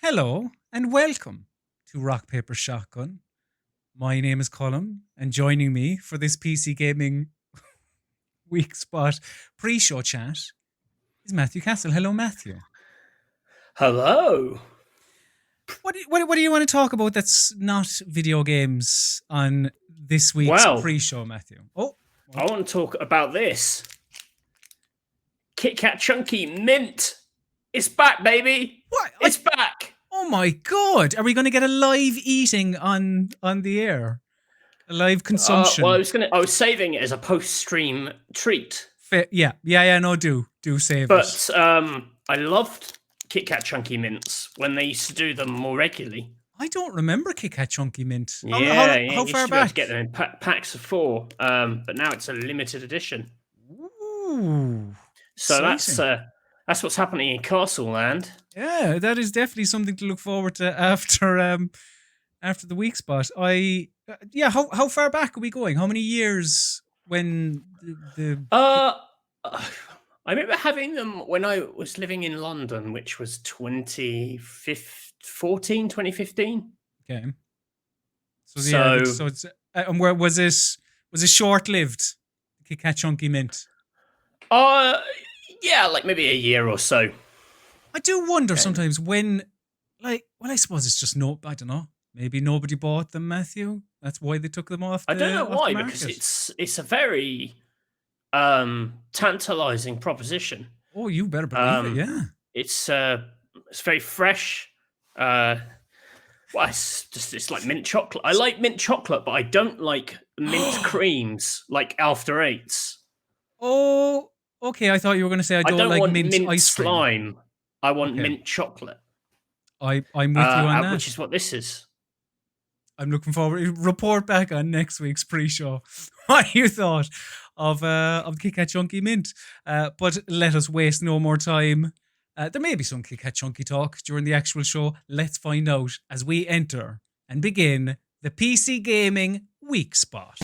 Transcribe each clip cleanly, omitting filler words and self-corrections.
Hello and welcome to Rock Paper Shotgun. My name is Colm, and joining me for this PC Gaming Weekspot pre-show chat is Matthew Castle. Hello, Matthew. Hello. What do you want to talk about that's not video games on this week's pre-show, Matthew? I want to talk about this. Kit Kat Chunky Mint. It's back, baby. What? It's back. Oh my God. Are we going to get a live eating on the air? A live consumption? Well, I was saving it as a post-stream treat. Yeah, do save but, it. But I loved Kit Kat Chunky Mints when they used to do them more regularly. I don't remember Kit Kat Chunky Mint. How far back? To get them in packs of 4, but now it's a limited edition. Ooh. So that's what's happening in Castle Land. Yeah, that is definitely something to look forward to after the Weekspot. How far back are we going? How many years when the I remember having them when I was living in London, which was 2015. Okay. So it's and where was this? Was it short-lived? Kit Kat Chunky Mint. Yeah, like maybe a year or so. I do wonder sometimes when, I suppose it's just I don't know. Maybe nobody bought them, Matthew. That's why they took them off. I don't know why, because it's a very tantalizing proposition. Oh, you better believe it. Yeah, it's very fresh. It's like mint chocolate. I like mint chocolate, but I don't like mint creams like After Eights. Oh, okay. I thought you were going to say I don't like want mint ice cream. Slime. I want mint chocolate. I'm with you on that. Which is what this is. I'm looking forward. Report back on next week's pre-show what you thought of Kit Kat Chunky Mint. But let us waste no more time. There may be some Kit Kat Chunky talk during the actual show. Let's find out as we enter and begin the PC Gaming Weekspot.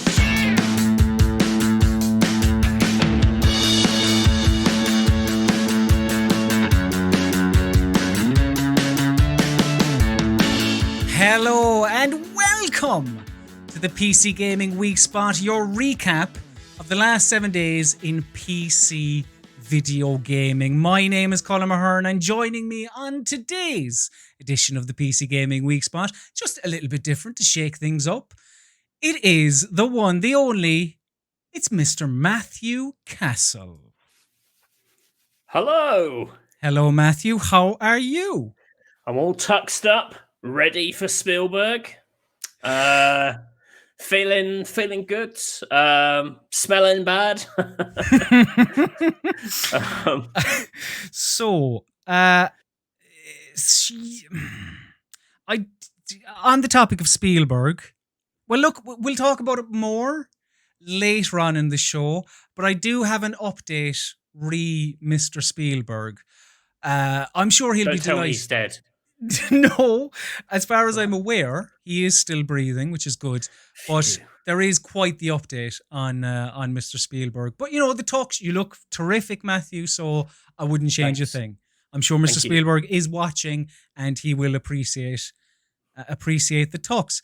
Hello and welcome to the PC Gaming Weekspot, your recap of the last 7 days in PC video gaming. My name is Colm Ahern, and joining me on today's edition of the PC Gaming Weekspot, just a little bit different to shake things up, it is the one, the only, it's Mr. Matthew Castle. Hello. Hello, Matthew. How are you? I'm all tucked up. Ready for Spielberg. Feeling good. Smelling bad. On the topic of Spielberg, well, look, we'll talk about it more later on in the show, but I do have an update Mr. Spielberg. I'm sure he'll be delighted. Don't tell me he's dead. No, as far as I'm aware, he is still breathing, which is good. But there is quite the update on Mr. Spielberg. But the talks, you look terrific, Matthew. So I wouldn't change a thing. I'm sure Mr. Spielberg is watching, and he will appreciate the talks.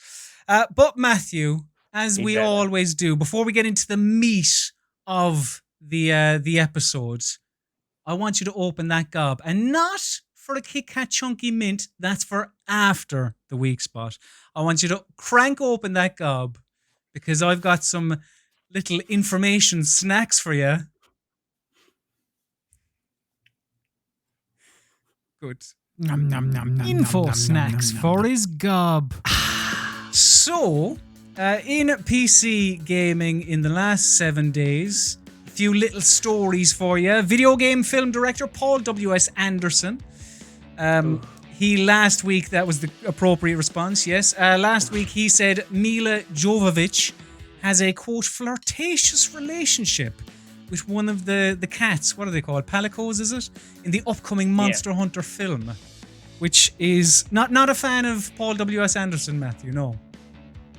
But Matthew, as we always do, before we get into the meat of the episode, I want you to open that gob, and not for a Kit Kat Chunky Mint, that's for after the Weekspot. I want you to crank open that gob because I've got some little information snacks for you. Good. Nom, nom, nom, nom, Info nom, snacks nom, nom, for his gob. So, in PC gaming in the last 7 days, a few little stories for you. Video game film director Paul W.S. Anderson. He last week, that was the appropriate response, yes. Last week he said Mila Jovovich has a, quote, flirtatious relationship with one of the cats. What are they called? Palicos, is it? In the upcoming Monster Hunter film. Which is not a fan of Paul W.S. Anderson, Matthew, no.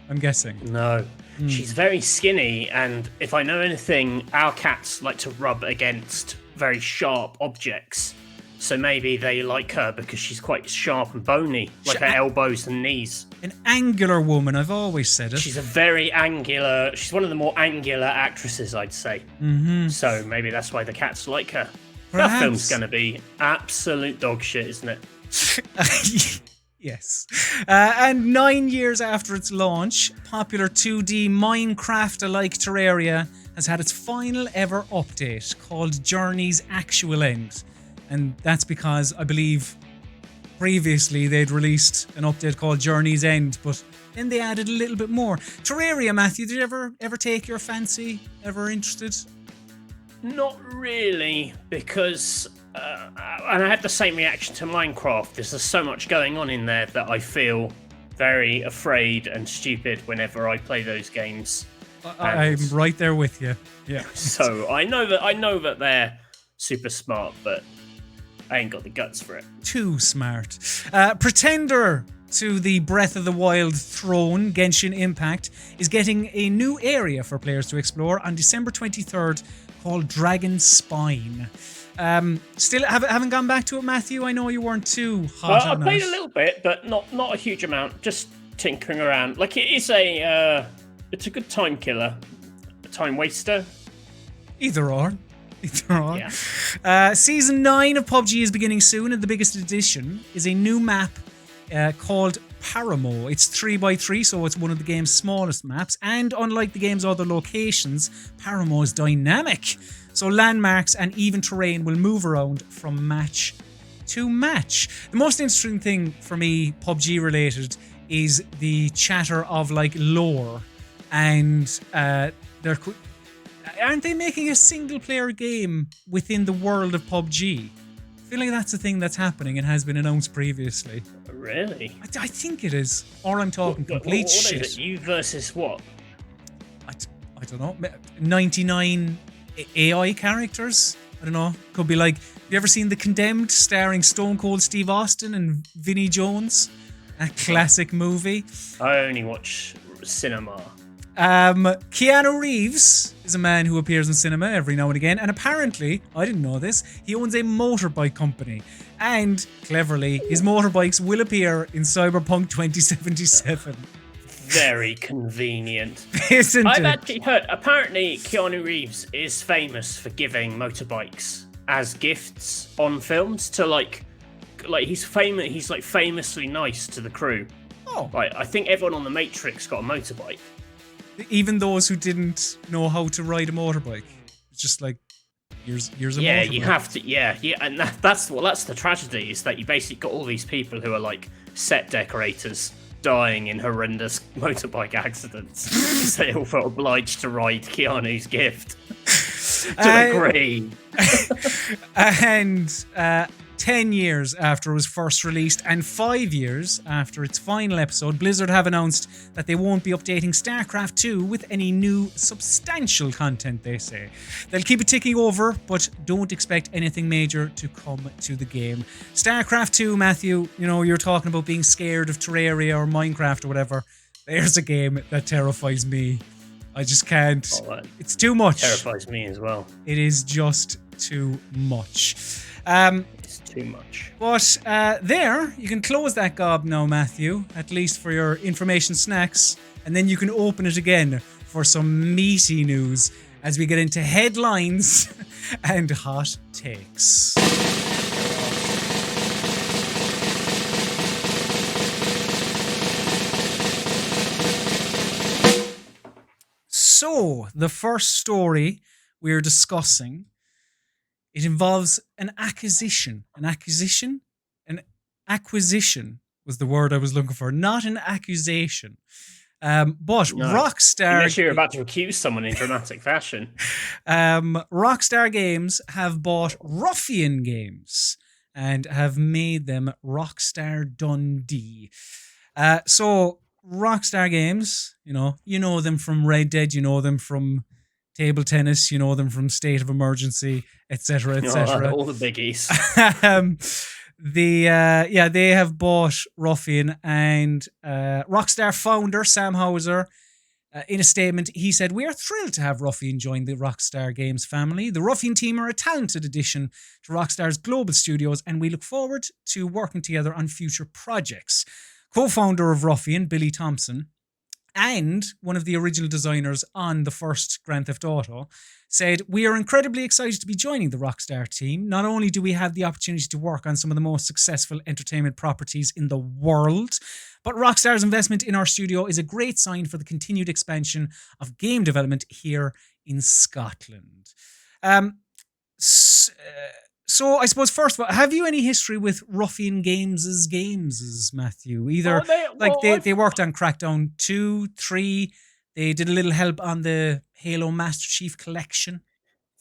I'm guessing. No. She's very skinny, and if I know anything, our cats like to rub against very sharp objects. So maybe they like her because she's quite sharp and bony, like her elbows and knees. An angular woman, I've always said it. She's a very angular... She's one of the more angular actresses, I'd say. Mm-hmm. So maybe that's why the cats like her. Perhaps. That film's going to be absolute dog shit, isn't it? Yes. And 9 years after its launch, popular 2D Minecraft-alike Terraria has had its final ever update called Journey's Actual End. And that's because I believe previously they'd released an update called Journey's End, but then they added a little bit more. Terraria, Matthew, did you ever take your fancy? Ever interested? Not really, because and I had the same reaction to Minecraft. There's just so much going on in there that I feel very afraid and stupid whenever I play those games. I'm right there with you. Yeah. So I know that they're super smart, but I ain't got the guts for it. Too smart. Pretender to the Breath of the Wild throne, Genshin Impact, is getting a new area for players to explore on December 23rd called Dragon Spine. Still haven't gone back to it, Matthew? I know you weren't too hot on it. I played a little bit, but not a huge amount, just tinkering around. Like, it is it's a good time killer, a time waster. Either or. Yeah. Season 9 of PUBG is beginning soon, and the biggest addition is a new map called Paramo. It's 3x3, so it's one of the game's smallest maps, and unlike the game's other locations, Paramo is dynamic. So landmarks and even terrain will move around from match to match. The most interesting thing for me, PUBG related, is the chatter of like lore, and aren't they making a single player game within the world of PUBG? I feel like that's a thing that's happening and has been announced previously. Really? I think it is. Or I'm talking complete what shit. Is it? You versus what? I don't know. 99 AI characters? I don't know. Could be like, have you ever seen The Condemned starring Stone Cold Steve Austin and Vinnie Jones? A classic movie. I only watch cinema. Keanu Reeves is a man who appears in cinema every now and again, and apparently, I didn't know this, he owns a motorbike company. And, cleverly, his motorbikes will appear in Cyberpunk 2077. Very convenient. Isn't I've it? actually heard, apparently Keanu Reeves is famous for giving motorbikes as gifts on films to like he's famous. He's like famously nice to the crew. Oh. Like, I think everyone on The Matrix got a motorbike. Even those who didn't know how to ride a motorbike. It's just like, here's a motorbike. Yeah, you have to. Yeah, and that's the tragedy, is that you basically got all these people who are like set decorators dying in horrendous motorbike accidents. So they all felt obliged to ride Keanu's gift to the grave. And 10 years after it was first released and 5 years after its final episode, Blizzard have announced that they won't be updating StarCraft 2 with any new substantial content, they say. They'll keep it ticking over, but don't expect anything major to come to the game. StarCraft 2, Matthew, you know, you're talking about being scared of Terraria or Minecraft or whatever. There's a game that terrifies me. I just can't. Oh, it's too much. Terrifies me as well. It is just too much. It's too much. But there, you can close that gob now, Matthew, at least for your information snacks, and then you can open it again for some meaty news as we get into headlines and hot takes. So, the first story we're discussing, it involves an acquisition. An acquisition? An acquisition was the word I was looking for, not an accusation. But No. Rockstar... Unless you're about to accuse someone in dramatic fashion. Rockstar Games have bought Ruffian Games and have made them Rockstar Dundee. So, Rockstar Games, you know them from Red Dead, you know them from table tennis, you know them from State of Emergency, etc., etc. All the biggies. They have bought Ruffian, and Rockstar founder Sam Houser In a statement, he said, "We are thrilled to have Ruffian join the Rockstar Games family. The Ruffian team are a talented addition to Rockstar's global studios, and we look forward to working together on future projects." Co-founder of Ruffian, Billy Thompson, and one of the original designers on the first Grand Theft Auto, said, "We are incredibly excited to be joining the Rockstar team. Not only do we have the opportunity to work on some of the most successful entertainment properties in the world, but Rockstar's investment in our studio is a great sign for the continued expansion of game development here in Scotland." So I suppose first of all, have you any history with Ruffian Games, Matthew? Either they worked on Crackdown 2, 3, they did a little help on the Halo Master Chief Collection.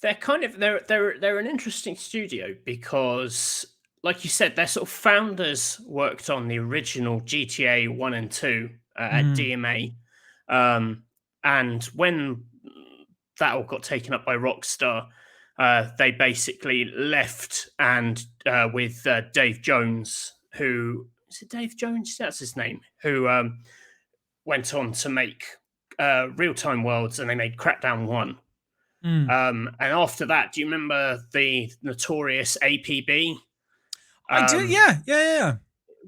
They're an interesting studio because, like you said, their sort of founders worked on the original GTA 1 and 2 at DMA. And when that all got taken up by Rockstar, they basically left, and with Dave Jones, who is it? Dave Jones, that's his name. Who went on to make Real Time Worlds, and they made Crackdown 1. And after that, do you remember the notorious APB? I do, yeah.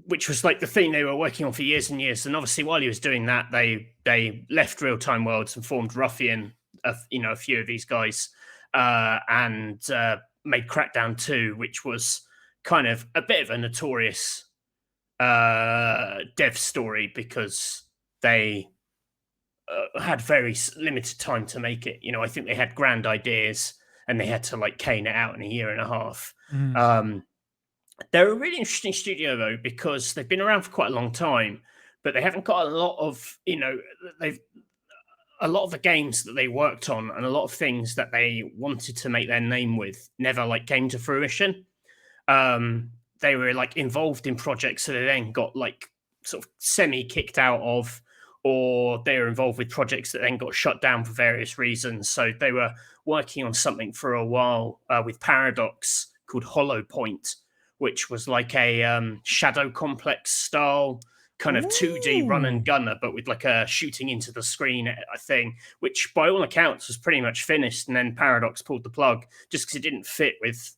Which was like the thing they were working on for years and years. And obviously, while he was doing that, they left Real Time Worlds and formed Ruffian. A few of these guys. And made Crackdown 2, which was kind of a bit of a notorious dev story because they had very limited time to make it. I think they had grand ideas and they had to like cane it out in a year and a half. They're a really interesting studio though, because they've been around for quite a long time, but they haven't got a lot of, a lot of the games that they worked on and a lot of things that they wanted to make their name with never like came to fruition. They were like involved in projects that they then got like sort of semi kicked out of, or they were involved with projects that then got shut down for various reasons. So they were working on something for a while with Paradox called Hollow Point, which was like a Shadow Complex style kind of 2D run and gunner, but with like a shooting into the screen thing, which by all accounts was pretty much finished. And then Paradox pulled the plug just because it didn't fit with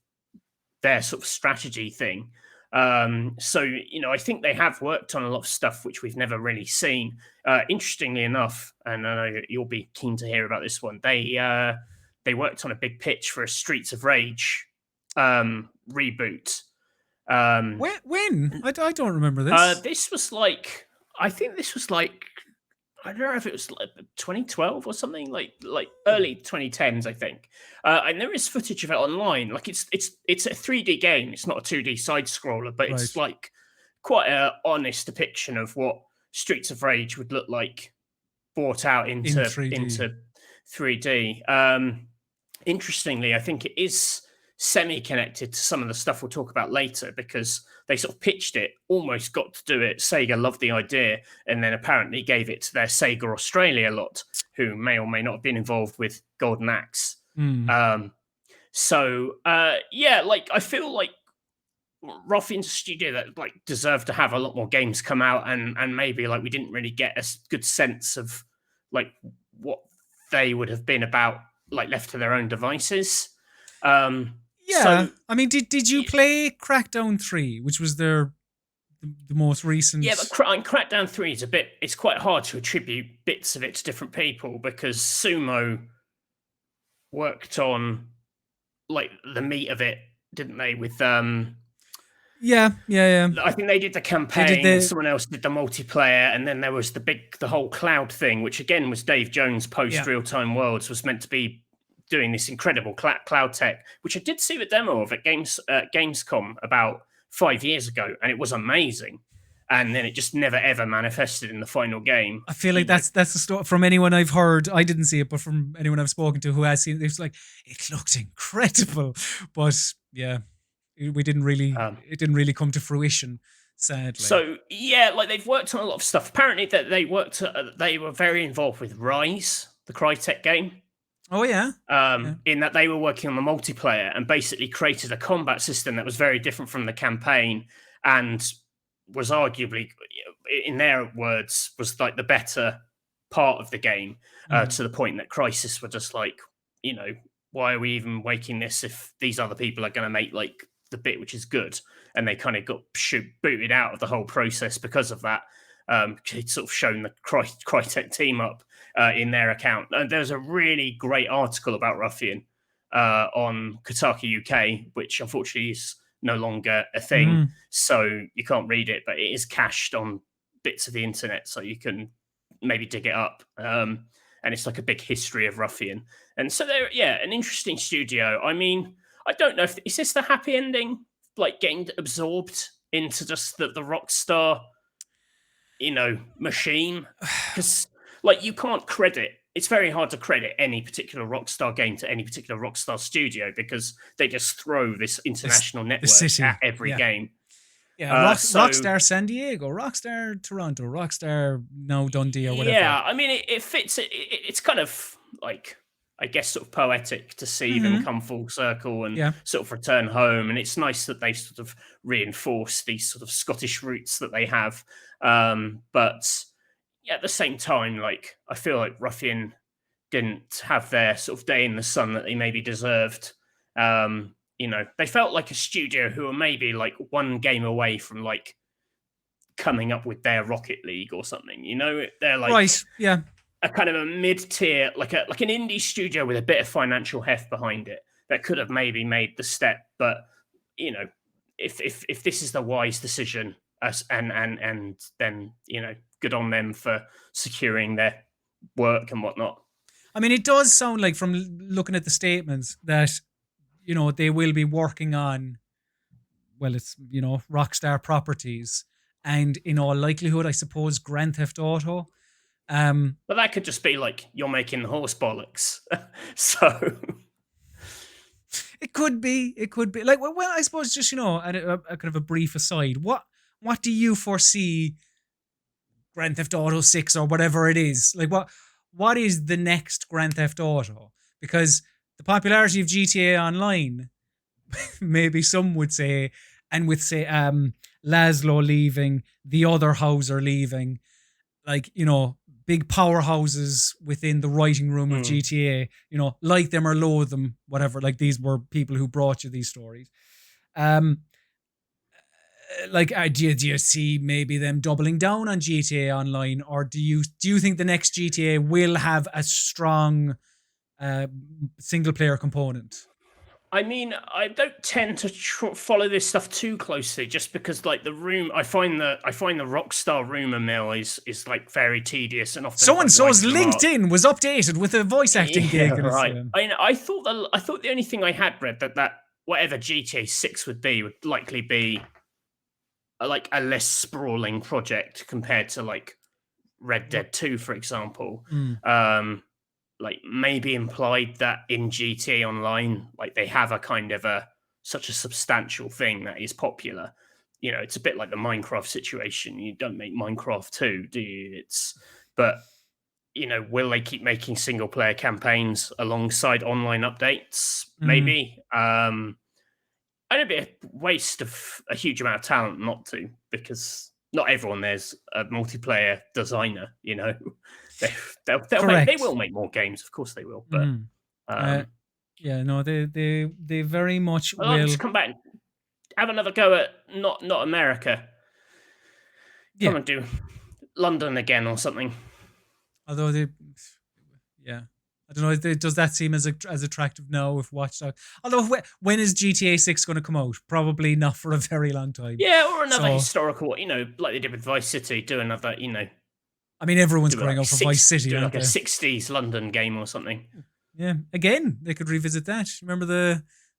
their sort of strategy thing. So, I think they have worked on a lot of stuff which we've never really seen. Interestingly enough, and I know you'll be keen to hear about this one, they worked on a big pitch for a Streets of Rage reboot. When? I don't remember this. This was like, I think this was like, I don't know if it was like 2012 or something, like early 2010s, I think. And there is footage of it online. Like it's a 3D game. It's not a 2D side scroller, but it's like quite an honest depiction of what Streets of Rage would look like brought out into 3D. Interestingly, I think it is semi-connected to some of the stuff we'll talk about later, because they sort of pitched it, almost got to do it. Sega loved the idea and then apparently gave it to their Sega Australia lot, who may or may not have been involved with Golden Axe. So I feel like Ruffian's a studio that like deserved to have a lot more games come out, and maybe like we didn't really get a good sense of like what they would have been about, like left to their own devices. So, I mean, did you play Crackdown 3, which was the most recent? Yeah, but Crackdown 3 is it's quite hard to attribute bits of it to different people, because Sumo worked on like the meat of it, didn't they? With Yeah. I think they did the campaign, someone else did the multiplayer, and then there was the whole cloud thing, which again was Dave Jones post Real Time Worlds, was meant to be doing this incredible cloud tech, which I did see the demo of at Gamescom about 5 years ago, and it was amazing. And then it just never ever manifested in the final game. I feel like that's the story from anyone I've heard. I didn't see it, but from anyone I've spoken to who has seen it, it's like it looked incredible, but yeah, we didn't really. It didn't really come to fruition, sadly. So yeah, like they've worked on a lot of stuff. Apparently, that they were very involved with Rise, the Crytek game. Oh yeah. In that they were working on the multiplayer and basically created a combat system that was very different from the campaign, and was arguably, in their words, was like the better part of the game, to the point that Crysis were just like, why are we even making this if these other people are going to make like the bit which is good? And they kind of got booted out of the whole process because of that. It's sort of shown the Crytek team up in their account. There's a really great article about Ruffian on Kotaku UK, which unfortunately is no longer a thing, so you can't read it, but it is cached on bits of the internet, so you can maybe dig it up. And it's like a big history of Ruffian. And so they're, an interesting studio. I mean, I don't know is this the happy ending, like getting absorbed into just the Rockstar, machine? Because like you can't credit. It's very hard to credit any particular Rockstar game to any particular Rockstar studio because they just throw this international network at every game. Yeah, Rockstar San Diego, Rockstar Toronto, Rockstar now Dundee or whatever. Yeah, I mean, it fits. It's kind of like, I guess, sort of poetic to see them come full circle and sort of return home. And it's nice that they sort of reinforce these sort of Scottish roots that they have. But at the same time, like, I feel like Ruffian didn't have their sort of day in the sun that they maybe deserved. They felt like a studio who were maybe like one game away from like coming up with their Rocket League or something. They're like a kind of a mid-tier, like an indie studio with a bit of financial heft behind it that could have maybe made the step. But if this is the wise decision, and then good on them for securing their work and whatnot. I mean, it does sound like, from looking at the statements, that they will be working on, well, it's, Rockstar properties, and in all likelihood, I suppose, Grand Theft Auto. But that could just be like, you're making the horse bollocks. So it could be like, well, I suppose, just, a kind of a brief aside. What do you foresee Grand Theft Auto 6 or whatever it is? Like, what is the next Grand Theft Auto? Because the popularity of GTA Online, maybe some would say, and with, say, Laszlo leaving, the other Hauser leaving, like, big powerhouses within the writing room of GTA, like them or loathe them, whatever, like these were people who brought you these stories. Like, do you see maybe them doubling down on GTA Online, or do you think the next GTA will have a strong single player component? I mean, I don't tend to follow this stuff too closely, just because, like, I find the Rockstar rumor mill is like very tedious and often. So and so's LinkedIn was updated with a voice acting gig. Right. I thought the only thing I had read that whatever GTA 6 would likely be like a less sprawling project compared to like Red Dead 2, for example. Like, maybe implied that in GTA Online, like, they have a kind of such a substantial thing that is popular. It's a bit like the Minecraft situation. You don't make Minecraft 2, do you? But will they keep making single player campaigns alongside online updates? Maybe. It'd be a waste of a huge amount of talent not to, because not everyone there's a multiplayer designer, they will make more games, of course they will. But they very much will. Just come back and have another go at not America. Come and do London again or something. Although I don't know. Does that seem as attractive now with Watch Dogs? Although, when is GTA 6 going to come out? Probably not for a very long time. Yeah, or another historical, like they did with Vice City. Do another, I mean, everyone's going out for Vice City. Do like a 60s London game or something. Yeah, again, they could revisit that. Remember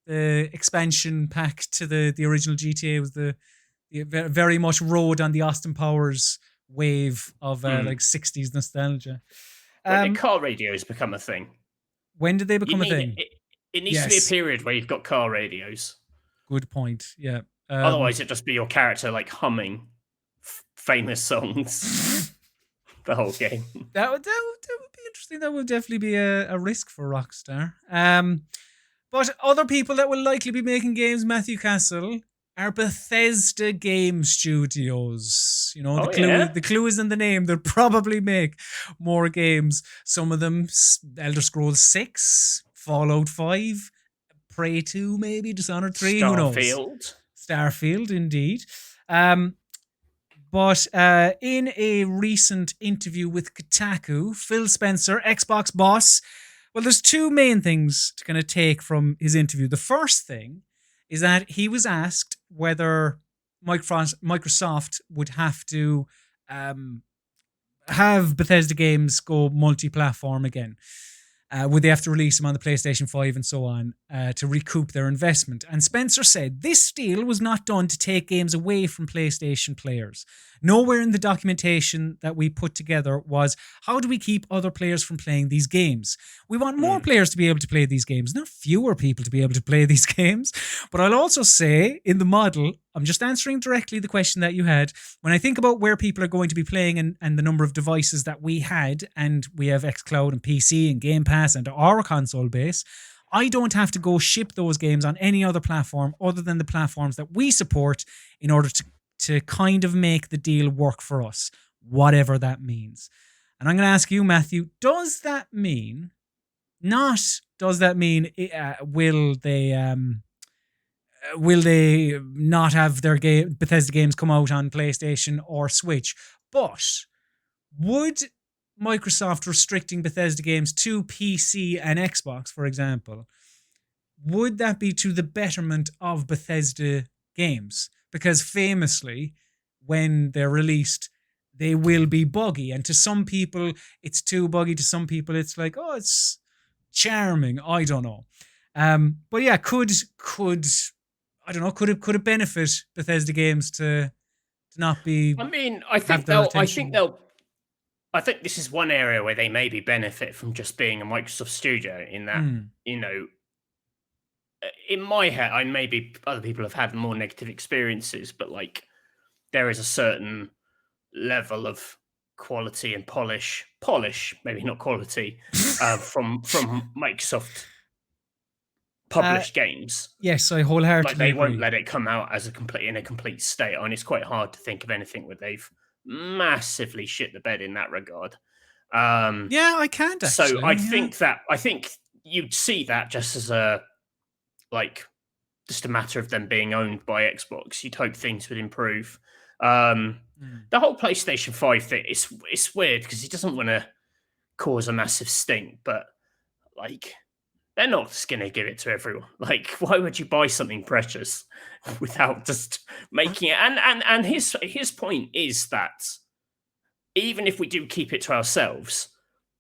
the expansion pack to the original GTA was the very much rode on the Austin Powers wave of like 60s nostalgia. When did car radios become a thing? When did they become a thing? It needs to be a period where you've got car radios. Good point. Yeah. Otherwise, it'd just be your character like humming famous songs the whole game. That would be interesting. That would definitely be a risk for Rockstar. But other people that will likely be making games, Matthew Castle, are Bethesda Game Studios. You know, Oh yeah, the clue is in the name. They'll probably make more games. Some of them, Elder Scrolls 6, Fallout 5, Prey 2, maybe, Dishonored 3, who knows? Starfield. Starfield, indeed. But in a recent interview with Kotaku, Phil Spencer, Xbox boss, well, there's two main things to kind of take from his interview. The first thing is that he was asked whether Microsoft would have to have Bethesda games go multi-platform again. Would they have to release them on the PlayStation 5 and so on to recoup their investment? And Spencer said, this deal was not done to take games away from PlayStation players. Nowhere in the documentation that we put together was, how do we keep other players from playing these games? We want more players to be able to play these games, not fewer people to be able to play these games. But I'll also say, in the model, I'm just answering directly the question that you had. When I think about where people are going to be playing and the number of devices that we had, and we have xCloud and PC and Game Pass and our console base, I don't have to go ship those games on any other platform other than the platforms that we support in order to kind of make the deal work for us, whatever that means. And I'm going to ask you, Matthew, does that mean will they not have their Bethesda games come out on PlayStation or Switch? But would Microsoft restricting Bethesda games to PC and Xbox, for example, would that be to the betterment of Bethesda games? Because famously, when they're released, they will be buggy. And to some people, it's too buggy. To some people, it's like, oh, it's charming. I don't know. But yeah, could it benefit Bethesda games to not be? I mean, I think this is one area where they maybe benefit from just being a Microsoft studio. In that, you know, in my head, I maybe other people have had more negative experiences, but like there is a certain level of quality and polish, maybe not quality, from Microsoft published games. Yes, I wholeheartedly Like they agree. won't let it come out as in a complete state. I mean, it's quite hard to think of anything where they've massively shit the bed in that regard. Yeah, I can't actually. So I think you'd see that just as just a matter of them being owned by Xbox. You'd hope things would improve. The whole PlayStation 5 thing, it's weird because he doesn't want to cause a massive stink, but like they're not just going to give it to everyone. Like, why would you buy something precious without just making it? And his point is that even if we do keep it to ourselves,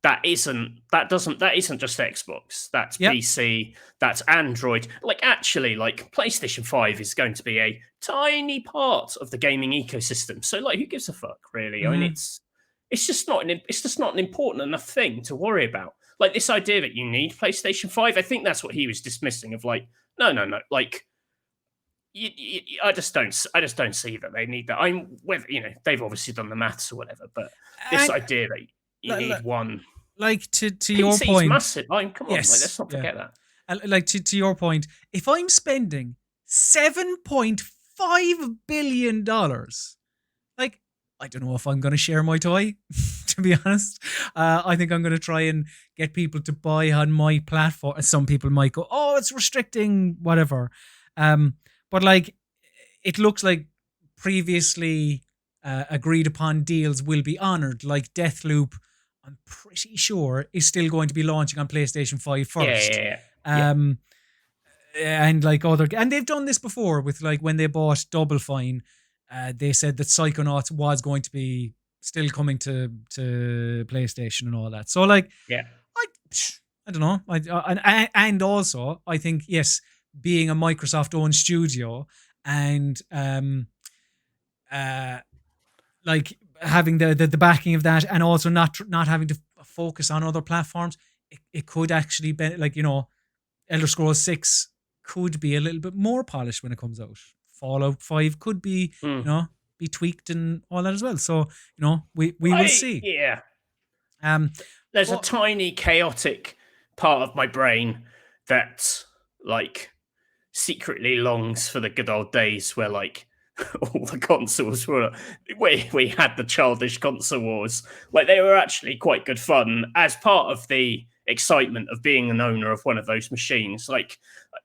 that isn't just Xbox. That's PC. That's Android. Like, actually, like PlayStation 5 is going to be a tiny part of the gaming ecosystem. So, like, who gives a fuck, really? I mean, it's just not an important enough thing to worry about. Like this idea that you need PlayStation 5, I think that's what he was dismissing. Of like, no. Like, I just don't see that they need that. Whether they've obviously done the maths or whatever, but this idea that you need one, like to PC's your point, massive. Come on, let's not forget that. Like to your point, if I'm spending $7.5 billion, like, I don't know if I'm going to share my toy, to be honest. I think I'm going to try and get people to buy on my platform. Some people might go, oh, it's restricting whatever. But like, it looks like previously agreed upon deals will be honored. Like Deathloop, I'm pretty sure, is still going to be launching on PlayStation 5 first. And like and they've done this before with like when they bought Double Fine. They said that Psychonauts was going to be still coming to PlayStation and all that. So like, I don't know. And also I think, yes, being a Microsoft-owned studio and like having the backing of that, and also not having to focus on other platforms, it could actually be like, Elder Scrolls 6 could be a little bit more polished when it comes out. Fallout 5 could be, be tweaked and all that as well. So, we will see. Yeah. There's a tiny chaotic part of my brain that, like, secretly longs for the good old days where like all the consoles were we had the childish console wars. Like they were actually quite good fun as part of the excitement of being an owner of one of those machines. Like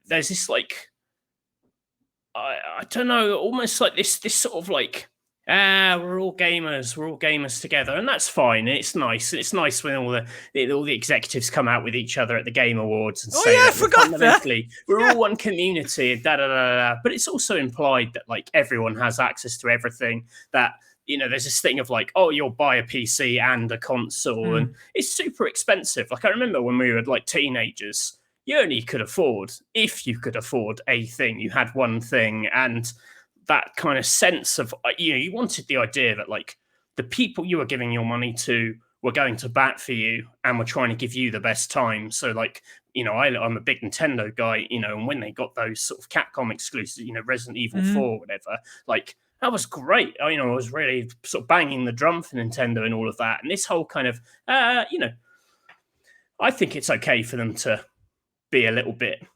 there's this like I don't know, almost like this sort of like we're all gamers together, and that's fine. It's nice when all the executives come out with each other at the Game Awards and Oh say yeah, I that forgot that. we're Yeah. all one community, da da da da. But it's also implied that like everyone has access to everything. That there's this thing of like, oh, you'll buy a PC and a console, and it's super expensive. Like I remember when we were like teenagers, you only could afford, if you could afford a thing, you had one thing, and that kind of sense of you wanted the idea that like the people you were giving your money to were going to bat for you and were trying to give you the best time. So like I'm a big Nintendo guy, and when they got those sort of Capcom exclusives, Resident Evil 4, whatever, like that was great. I was really sort of banging the drum for Nintendo and all of that. And this whole kind of I think it's okay for them to be a little bit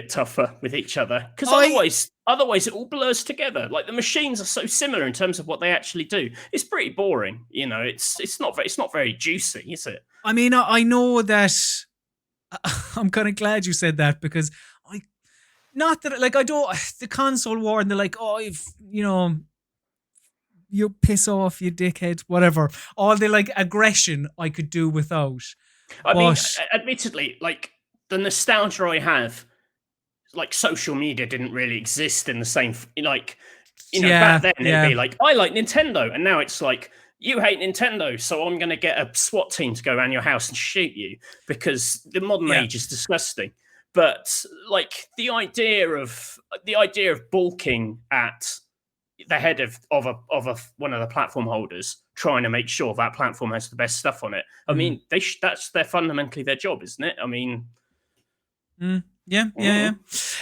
tougher with each other, because otherwise it all blurs together. Like the machines are so similar in terms of what they actually do. It's pretty boring. It's not very juicy, is it? I mean, I know that. I'm kind of glad you said that, because not that like I don't the console war and they're like, oh, if you piss off, you dickhead, whatever. All the like aggression I could do without. I mean, admittedly, like the nostalgia I have, like social media didn't really exist in the same back then it'd be like, I like Nintendo, and now it's like, you hate Nintendo, so I'm going to get a SWAT team to go around your house and shoot you, because the modern age is disgusting. But like the idea of balking at the head of one of the platform holders, trying to make sure that platform has the best stuff on it. I mean, that's fundamentally their job, isn't it? I mean, yeah.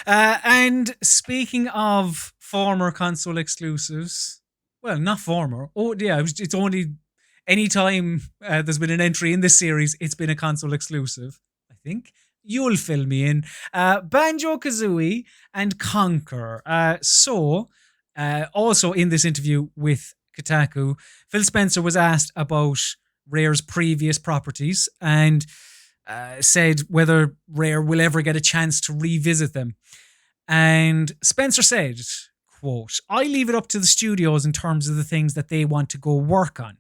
And speaking of former console exclusives, well, not former. Oh, yeah, it's only anytime there's been an entry in this series, it's been a console exclusive, I think. You'll fill me in. Banjo-Kazooie and Conker. Also in this interview with Kotaku, Phil Spencer was asked about Rare's previous properties and said whether Rare will ever get a chance to revisit them. And Spencer said, quote, I leave it up to the studios in terms of the things that they want to go work on.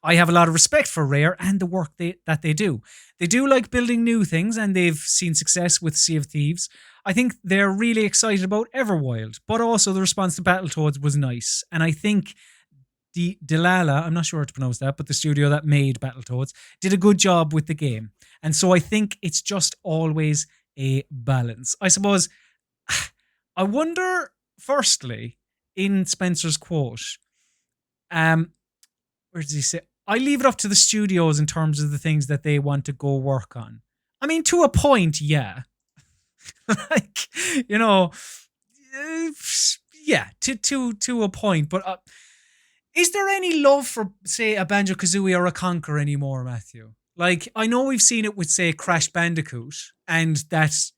I have a lot of respect for Rare and the work that they do. They do like building new things, and they've seen success with Sea of Thieves. I think they're really excited about Everwild, but also the response to Battletoads was nice. And I think the Delilah, I'm not sure how to pronounce that, but the studio that made Battletoads did a good job with the game. And so I think it's just always a balance. I suppose, I wonder, firstly, in Spencer's quote, where does he say? I leave it up to the studios in terms of the things that they want to go work on. I mean, to a point, yeah. Like, yeah, to a point. But is there any love for, say, a Banjo-Kazooie or a Conker anymore, Matthew? Like, I know we've seen it with, say, Crash Bandicoot, and that's,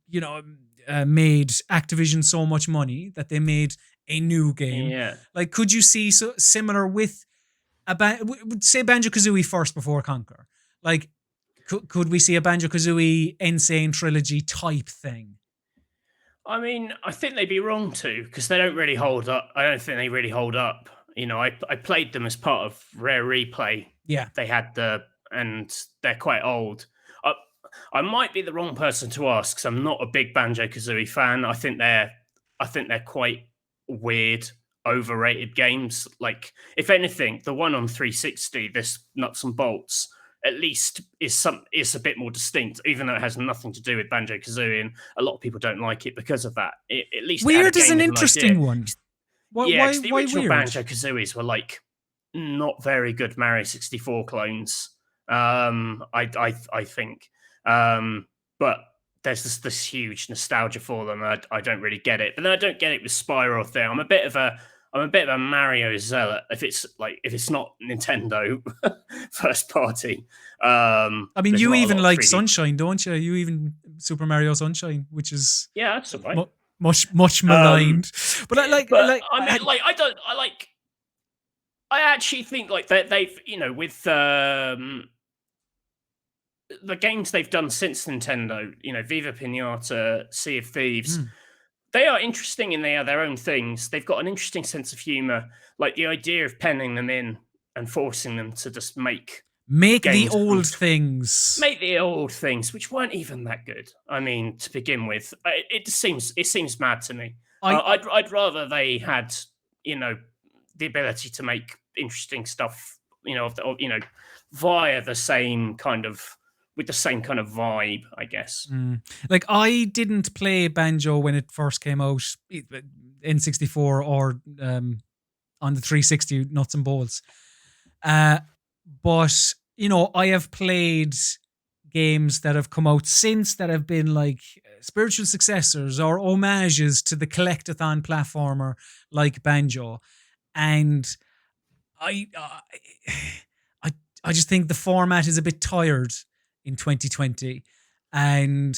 made Activision so much money that they made a new game. Yeah. Like, could you see similar with say Banjo-Kazooie first before Conker? Like, could we see a Banjo-Kazooie Insane Trilogy type thing? I mean, I think they'd be wrong to, because they don't really hold up. I don't think they really hold up. I played them as part of Rare Replay. Yeah. They had and they're quite old. I might be the wrong person to ask, because I'm not a big Banjo-Kazooie fan. I think they're quite weird, overrated games. Like, if anything, the one on 360, this Nuts and Bolts, at least is a bit more distinct, even though it has nothing to do with Banjo-Kazooie, and a lot of people don't like it because of that. At least weird is an interesting one. Why the original weird? Banjo-Kazooies were like not very good Mario 64 clones. I think, but there's this huge nostalgia for them. I don't really get it, but then I don't get it with Spyro thing. I'm a bit of a Mario zealot. If it's not Nintendo first party. I mean, you even like Sunshine, don't you? You even Super Mario Sunshine, which is Yeah, that's all right. much maligned. But I mean, like, I don't. I actually think like they've with the games they've done since Nintendo, Viva Pinata, Sea of Thieves, mm, they are interesting and they are their own things. They've got an interesting sense of humor, like the idea of penning them in and forcing them to just make make the games old things. make the old things, which weren't even that good. I mean, to begin with, it seems mad to me. I'd rather they had the ability to make interesting stuff, via the same kind of with the same kind of vibe, I guess. Like I didn't play Banjo when it first came out, N64 or on the 360 nuts and bolts. But I have played games that have come out since that have been like spiritual successors or homages to the collectathon platformer like Banjo, and I just think the format is a bit tired in 2020, and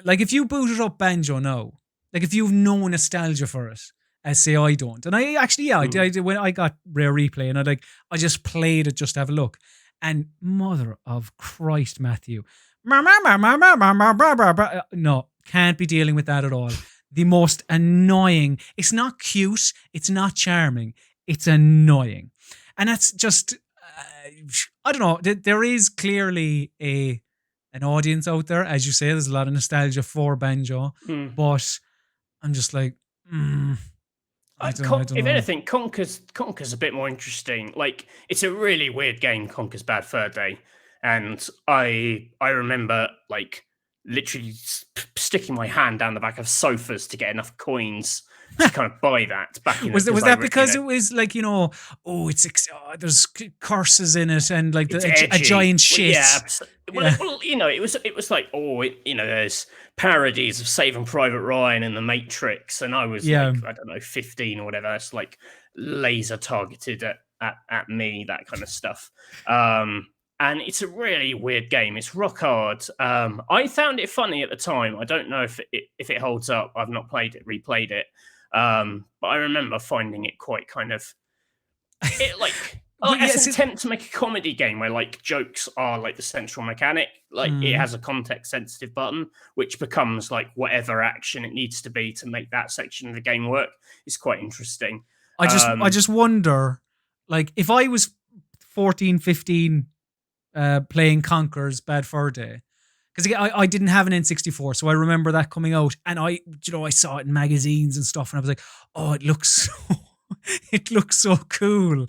like if you booted up Banjo now, like if you've no nostalgia for it, as say I don't, and I actually I did when I got Rare Replay, and I just played it just to have a look, and mother of Christ, Matthew, no, can't be dealing with that at all. The most annoying. It's not cute. It's not charming. It's annoying, and that's just. I don't know. There is clearly an audience out there, as you say. There's a lot of nostalgia for Banjo, but I'm just like, I don't know. If anything, Conker's a bit more interesting. Like, it's a really weird game, Conker's Bad Fur Day, and I remember like literally sticking my hand down the back of sofas to get enough coins to kind of buy that back in. Was that because it was like there's curses in it and like a giant shit? Well, it was like there's parodies of Saving Private Ryan and The Matrix, and I was like, I don't know, 15 or whatever. It's like laser targeted at me, that kind of stuff. And it's a really weird game. It's rock hard. I found it funny at the time. I don't know if it holds up. I've not replayed it. But I remember finding it quite kind of as an attempt to make a comedy game where like jokes are like the central mechanic. Like it has a context sensitive button, which becomes like whatever action it needs to be to make that section of the game work. It's quite interesting. I just wonder, like if I was 14, 15 playing Conker's Bad Fur Day, because I didn't have an N64, so I remember that coming out, and I saw it in magazines and stuff, and I was like, oh, it looks so cool.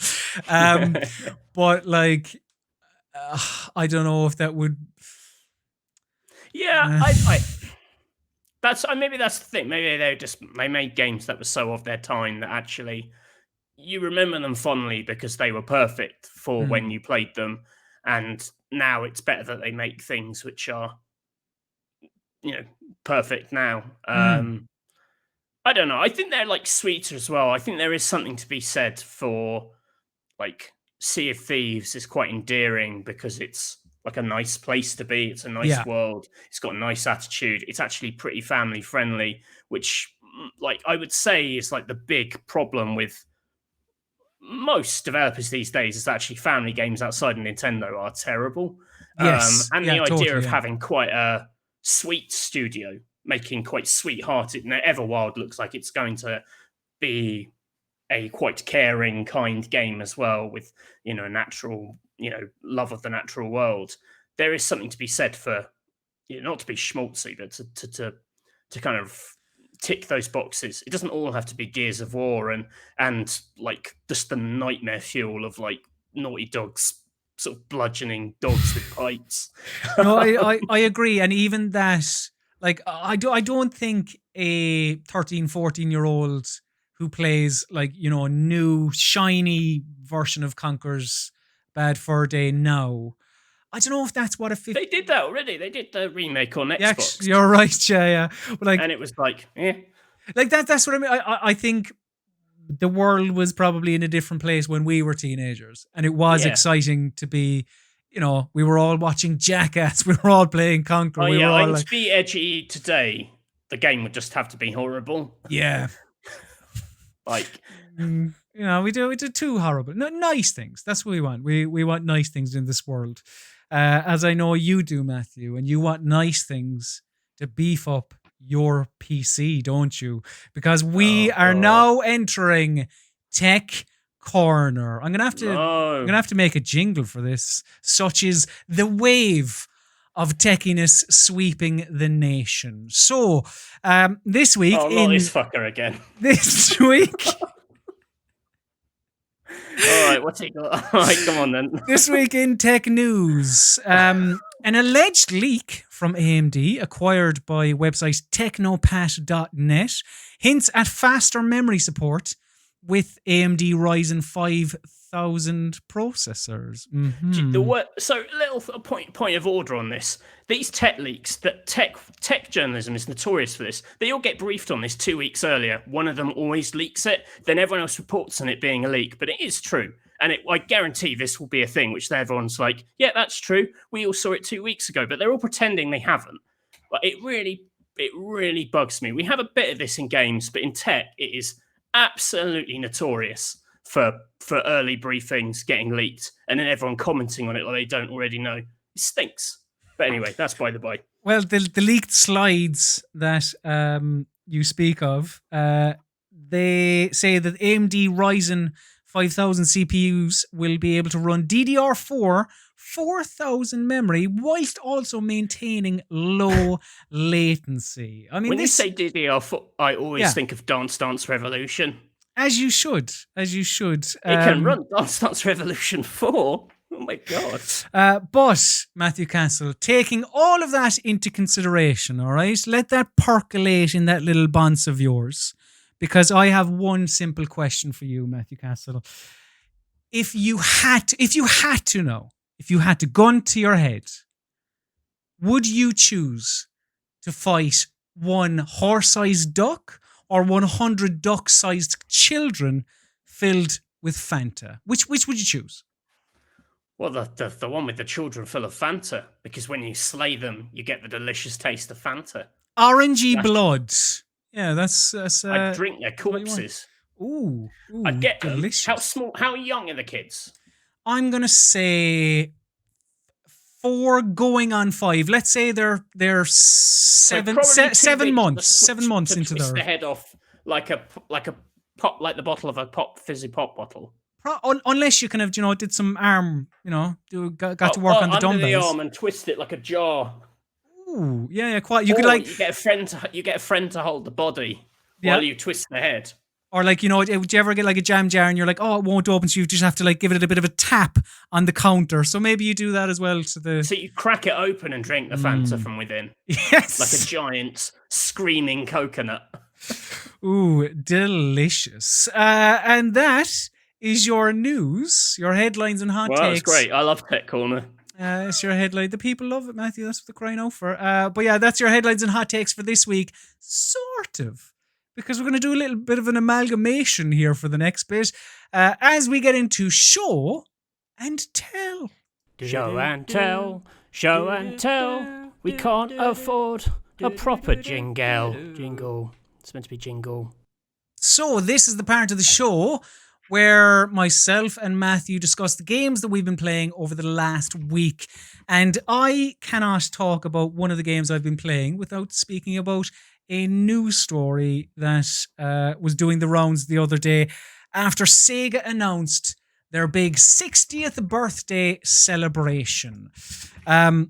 But like, I don't know if that would. Yeah, maybe that's the thing. Maybe they made games that were so of their time that actually you remember them fondly because they were perfect for when you played them. And now it's better that they make things which are, perfect now. I don't know. I think they're like sweeter as well. I think there is something to be said for like Sea of Thieves is quite endearing because it's like a nice place to be. It's a nice world. It's got a nice attitude. It's actually pretty family friendly, which like I would say is like the big problem with most developers these days is actually family games outside of Nintendo are terrible. Yes. And the idea of having quite a sweet studio making quite sweethearted, and Everwild looks like it's going to be a quite caring, kind game as well with, a natural, love of the natural world. There is something to be said for, not to be schmaltzy, but to kind of tick those boxes. It doesn't all have to be Gears of War and like just the nightmare fuel of like Naughty Dog's sort of bludgeoning dogs with pipes. No, I agree, and even that, like I don't think a 13, 14-year-old who plays like a new shiny version of Conker's Bad Fur Day now. I don't know if that's what They did that already. They did the remake on Xbox. Yeah, you're right, yeah. But like, and it was like, like that's what I mean. I think the world was probably in a different place when we were teenagers, and it was exciting to be we were all watching Jackass. We were all playing Conker. Oh we yeah, were all and like, to be edgy today, the game would just have to be horrible. yeah. Like, we do too horrible. No, nice things. That's what we want. We want nice things in this world. As I know you do, Matthew, and you want nice things to beef up your PC, don't you? Because we are now entering Tech Corner. I'm gonna have to make a jingle for this, such is the wave of techiness sweeping the nation. So, this week not this fucker again. This week. All right, what's it got? All right, come on then. This week in tech news, an alleged leak from AMD acquired by website technopat.net hints at faster memory support with AMD Ryzen 5000 processors. So, little point of order on this. These tech leaks, that tech journalism is notorious for this. They all get briefed on this 2 weeks earlier. One of them always leaks it, then everyone else reports on it being a leak. But it is true, and I guarantee this will be a thing, which everyone's like, yeah, that's true. We all saw it 2 weeks ago, but they're all pretending they haven't. But it really bugs me. We have a bit of this in games, but in tech, it is absolutely notorious for early briefings getting leaked and then everyone commenting on it like they don't already know. It stinks. But anyway, that's by the by. Well, the leaked slides that you speak of, they say that AMD Ryzen 5000 CPUs will be able to run DDR4-4000 memory whilst also maintaining low latency. I mean, when you say DDR4, I always think of Dance Dance Revolution. As you should. It can run Dance Dance Revolution 4. Oh my God. But, Matthew Castle, taking all of that into consideration, all right? Let that percolate in that little bonce of yours. Because I have one simple question for you, Matthew Castle. If you had to gun to your head, would you choose to fight one horse-sized duck or 100 duck-sized children filled with Fanta? Which would you choose? Well, the one with the children full of Fanta, because when you slay them, you get the delicious taste of Fanta. Orangey blood. Yeah, that's I'd drink their corpses. Ooh, I'd get delicious. How young are the kids? I'm gonna say 4 going on 5. Let's say they're 7 months. 7 months into their head off like a pop, like the bottle of a fizzy pop bottle. Unless you kind of did some arm, got to work on the dumbbells. Under the arm and twist it like a jar. Ooh, yeah, quite. You get a friend to hold the body while you twist the head. Or would you ever get like a jam jar and you're like, oh, it won't open, so you just have to like give it a bit of a tap on the counter. So maybe you do that as well. So you crack it open and drink the Fanta from within. Yes, like a giant screaming coconut. Ooh, delicious. And that is your news, your headlines and hot takes. That's great. I love Tech Corner. It's your headline. The people love it, Matthew. That's what they're crying out for. But yeah, that's your headlines and hot takes for this week. Sort of. Because we're going to do a little bit of an amalgamation here for the next bit. As we get into show and tell. Show and tell. Show and tell. We can't afford a proper jingle. It's meant to be jingle. So this is the part of the show where myself and Matthew discuss the games that we've been playing over the last week. And I cannot talk about one of the games I've been playing without speaking about a news story that was doing the rounds the other day after Sega announced their big 60th birthday celebration. All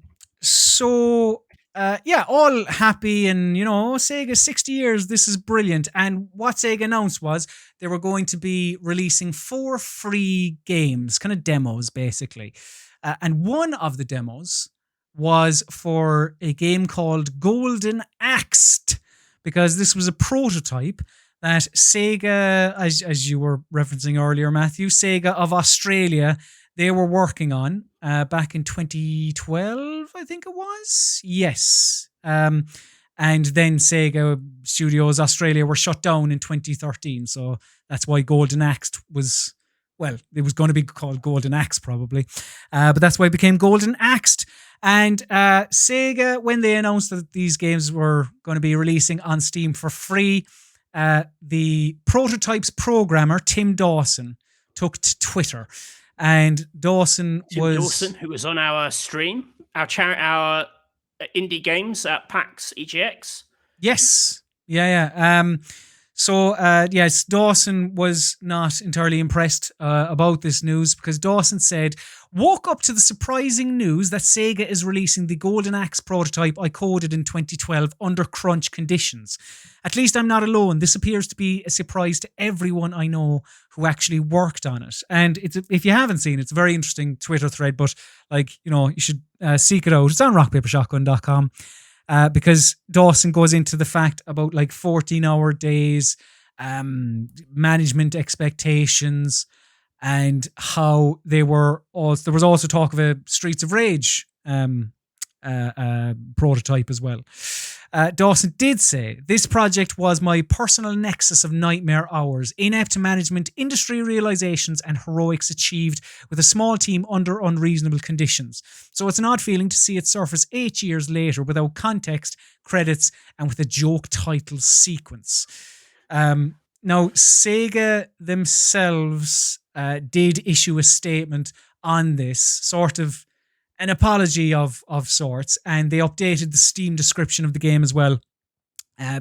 happy and, Sega 60 years, this is brilliant. And what Sega announced was they were going to be releasing 4 free games, kind of demos, basically. And one of the demos was for a game called Golden Axed, because this was a prototype that Sega, as you were referencing earlier, Matthew, Sega of Australia, they were working on back in 2012, I think it was. Yes. And then Sega Studios Australia were shut down in 2013. So that's why Golden Axe was well, it was going to be called Golden Axe probably, but that's why it became Golden Axed. And Sega, when they announced that these games were going to be releasing on Steam for free, the prototype's programmer, Tim Dawson, took to Twitter. And Dawson, who was on our stream, our indie games at PAX EGX. Yes. Yeah. So, yes, Dawson was not entirely impressed about this news because Dawson said, woke up to the surprising news that Sega is releasing the Golden Axe prototype I coded in 2012 under crunch conditions. At least I'm not alone. This appears to be a surprise to everyone I know who actually worked on it. And if you haven't seen it, it's a very interesting Twitter thread, but you should seek it out. It's on rockpapershotgun.com. Because Dawson goes into the fact about 14-hour days, management expectations, and how there was also talk of a Streets of Rage prototype as well. Dawson did say, this project was my personal nexus of nightmare hours, inept management, industry realizations, and heroics achieved with a small team under unreasonable conditions. So it's an odd feeling to see it surface 8 years later without context, credits, and with a joke title sequence. Now, Sega themselves did issue a statement on this, sort of an apology of sorts, and they updated the Steam description of the game as well,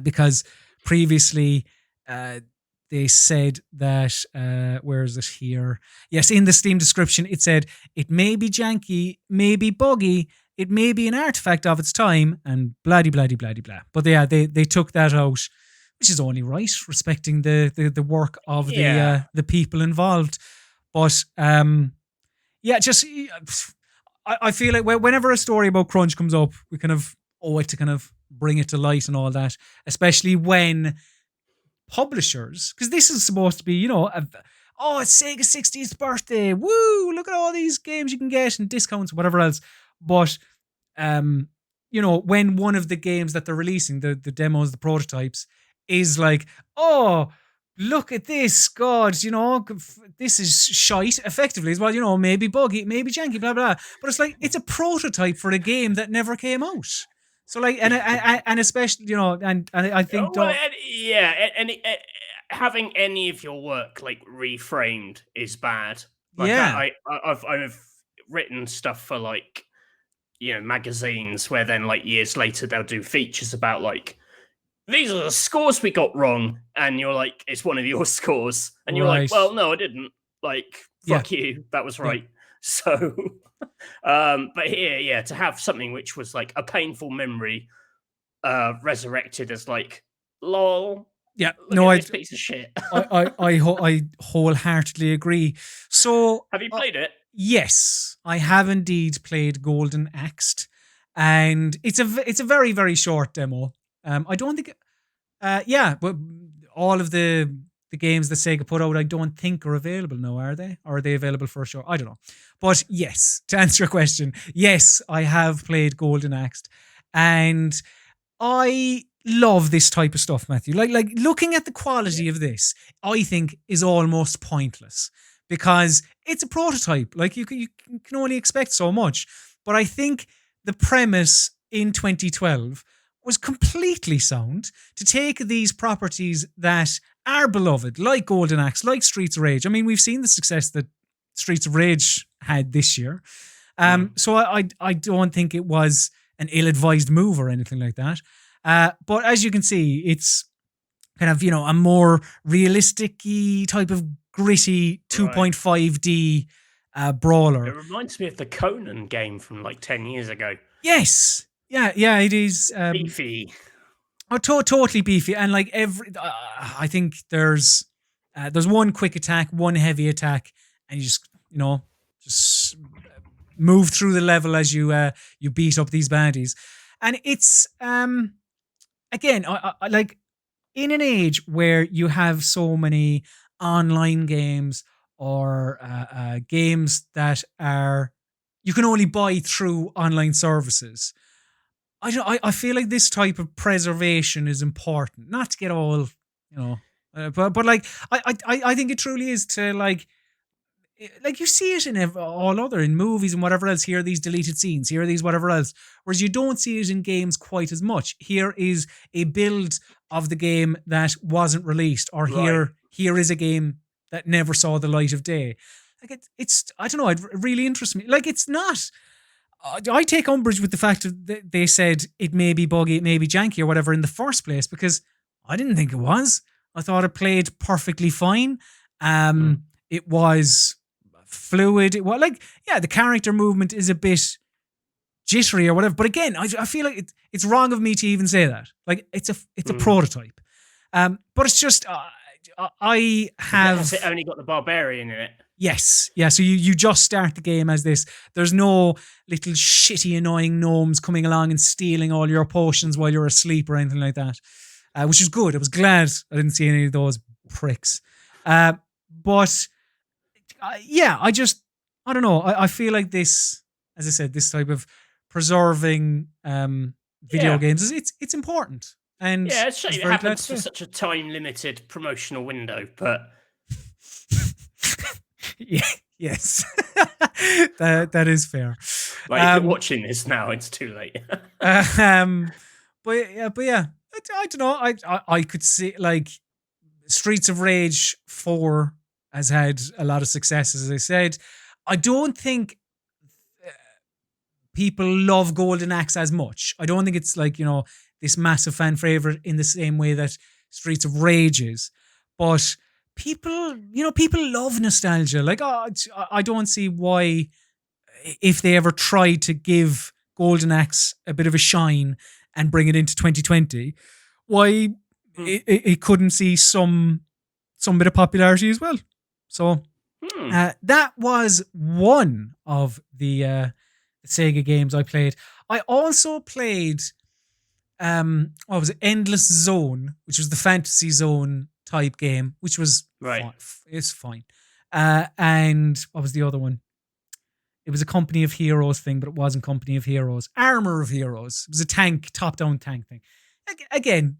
because previously they said that, where is it here? Yes, in the Steam description it said, it may be janky, may be buggy, it may be an artifact of its time, and blah-de-blah-de-blah-de-blah. But yeah, they took that out, which is only right, respecting the work of the people involved. But yeah, just... I feel like whenever a story about crunch comes up, we kind of owe it to kind of bring it to light and all that, especially when publishers, because this is supposed to be, it's Sega's 60th birthday, woo, look at all these games you can get and discounts, whatever else. But, when one of the games that they're releasing, the demos, the prototypes, is like, oh, look at this, God, this is shite, effectively, as well, maybe buggy, maybe janky, blah, blah. But it's like, it's a prototype for a game that never came out. So, and especially, and I think... having any of your work, reframed is bad. I've written stuff for, magazines where then, years later, they'll do features about, these are the scores we got wrong, and you're like, it's one of your scores, and you're like, well, no, I didn't. Fuck you, that was right. Yeah. So, but here, to have something which was a painful memory, resurrected as lol. Yeah, this piece of shit. I wholeheartedly agree. So, have you played it? Yes, I have indeed played Golden Axed, and it's a very, very short demo. I don't think, but all of the games that Sega put out, I don't think are available now, are they? Or are they available for a show? I don't know. But yes, to answer your question, yes, I have played Golden Axed, and I love this type of stuff, Matthew. Like looking at the quality of this, I think is almost pointless because it's a prototype. You can only expect so much. But I think the premise in 2012 was completely sound to take these properties that are beloved, like Golden Axe, like Streets of Rage. I mean, we've seen the success that Streets of Rage had this year. So I don't think it was an ill-advised move or anything like that. But as you can see, it's kind of, a more realistic-y type of gritty 2.5D brawler. It reminds me of the Conan game from 10 years ago. Yes. Yeah, it is beefy. Oh, totally beefy, and I think there's one quick attack, one heavy attack, and you just move through the level as you beat up these baddies, and it's again, I like in an age where you have so many online games or games that are you can only buy through online services. I feel like this type of preservation is important, not to get all, but I think it truly is to like you see it in all other in movies and whatever else. Here are these deleted scenes. Here are these whatever else. Whereas you don't see it in games quite as much. Here is a build of the game that wasn't released, or here is a game that never saw the light of day. Like it's I don't know. It really interests me. Like it's not. I take umbrage with the fact that they said it may be buggy, it may be janky or whatever in the first place, because I didn't think it was. I thought it played perfectly fine. It was fluid. It was like, yeah, the character movement is a bit jittery or whatever. But again, I feel like it's wrong of me to even say that. Like it's a prototype. But it's just I have. Has it only got the barbarian in it? Yes. Yeah. So you just start the game as this. There's no little shitty, annoying gnomes coming along and stealing all your potions while you're asleep or anything like that, which is good. I was glad I didn't see any of those pricks. But yeah, I don't know. I feel like this, as I said, this type of preserving video games it's important. And yeah, it's shame it happens for such a time-limited promotional window, but. Yes, that is fair. Like if you're watching this now, it's too late. But yeah, I don't know. I could see like Streets of Rage 4 has had a lot of success, as I said. I don't think people love Golden Axe as much. I don't think it's like, this massive fan favorite in the same way that Streets of Rage is. But people love nostalgia. Like, I don't see why, if they ever tried to give Golden Axe a bit of a shine and bring it into 2020, why it couldn't see some bit of popularity as well. So that was one of the Sega games I played. I also played what was it? Endless Zone, which was the Fantasy Zone type game, which was it's fine. And what was the other one? It was a Company of Heroes thing, but it wasn't Company of Heroes. Armor of Heroes. It was a tank, top-down tank thing. Again,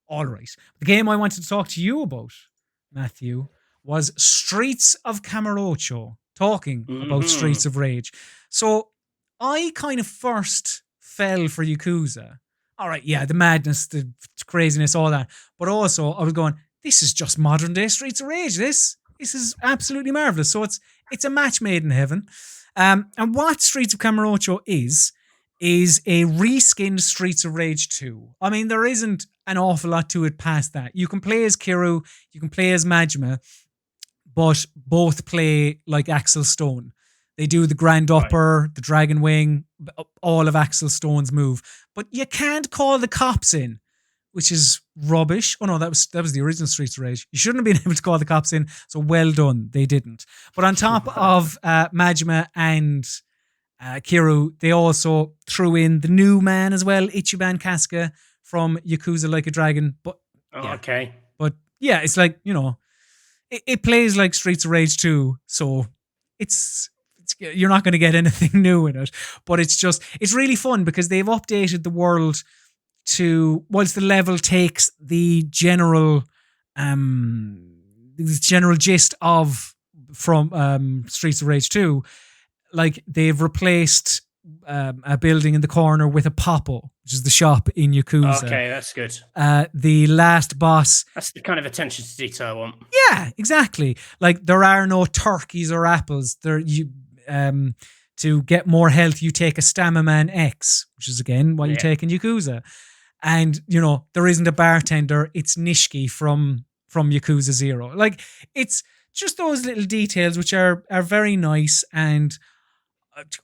all right. The game I wanted to talk to you about, Matthew, was Streets of Kamurocho. Talking about Streets of Rage. So I kind of first fell for Yakuza. All right, yeah, the madness, the craziness, all that. But also, I was going, this is just modern day Streets of Rage. This is absolutely marvelous. So it's a match made in heaven. And what Streets of Kamurocho is a reskinned Streets of Rage 2. I mean, there isn't an awful lot to it past that. You can play as Kiru, you can play as Majima, but both play like Axel Stone. They do the Grand Upper, the Dragon Wing, all of Axel Stone's move. But you can't call the cops in, which is rubbish. Oh no, that was the original Streets of Rage. You shouldn't have been able to call the cops in, so well done, they didn't. But on top of Majima and Kiru, they also threw in the new man as well, Ichiban Kasuga from Yakuza Like a Dragon. But okay. But yeah, it's like, it plays like Streets of Rage 2, so it's you're not going to get anything new in it. But it's really fun because they've updated the world to, whilst the level takes the general gist of from Streets of Rage 2, like they've replaced a building in the corner with a Poppo, which is the shop in Yakuza. Okay, that's good. The last boss. That's the kind of attention to detail I want. Yeah, exactly. Like there are no turkeys or apples. To get more health, you take a Stamaman X, which is again what you take in Yakuza. And, there isn't a bartender. It's Nishiki from Yakuza 0. Like, it's just those little details which are very nice, and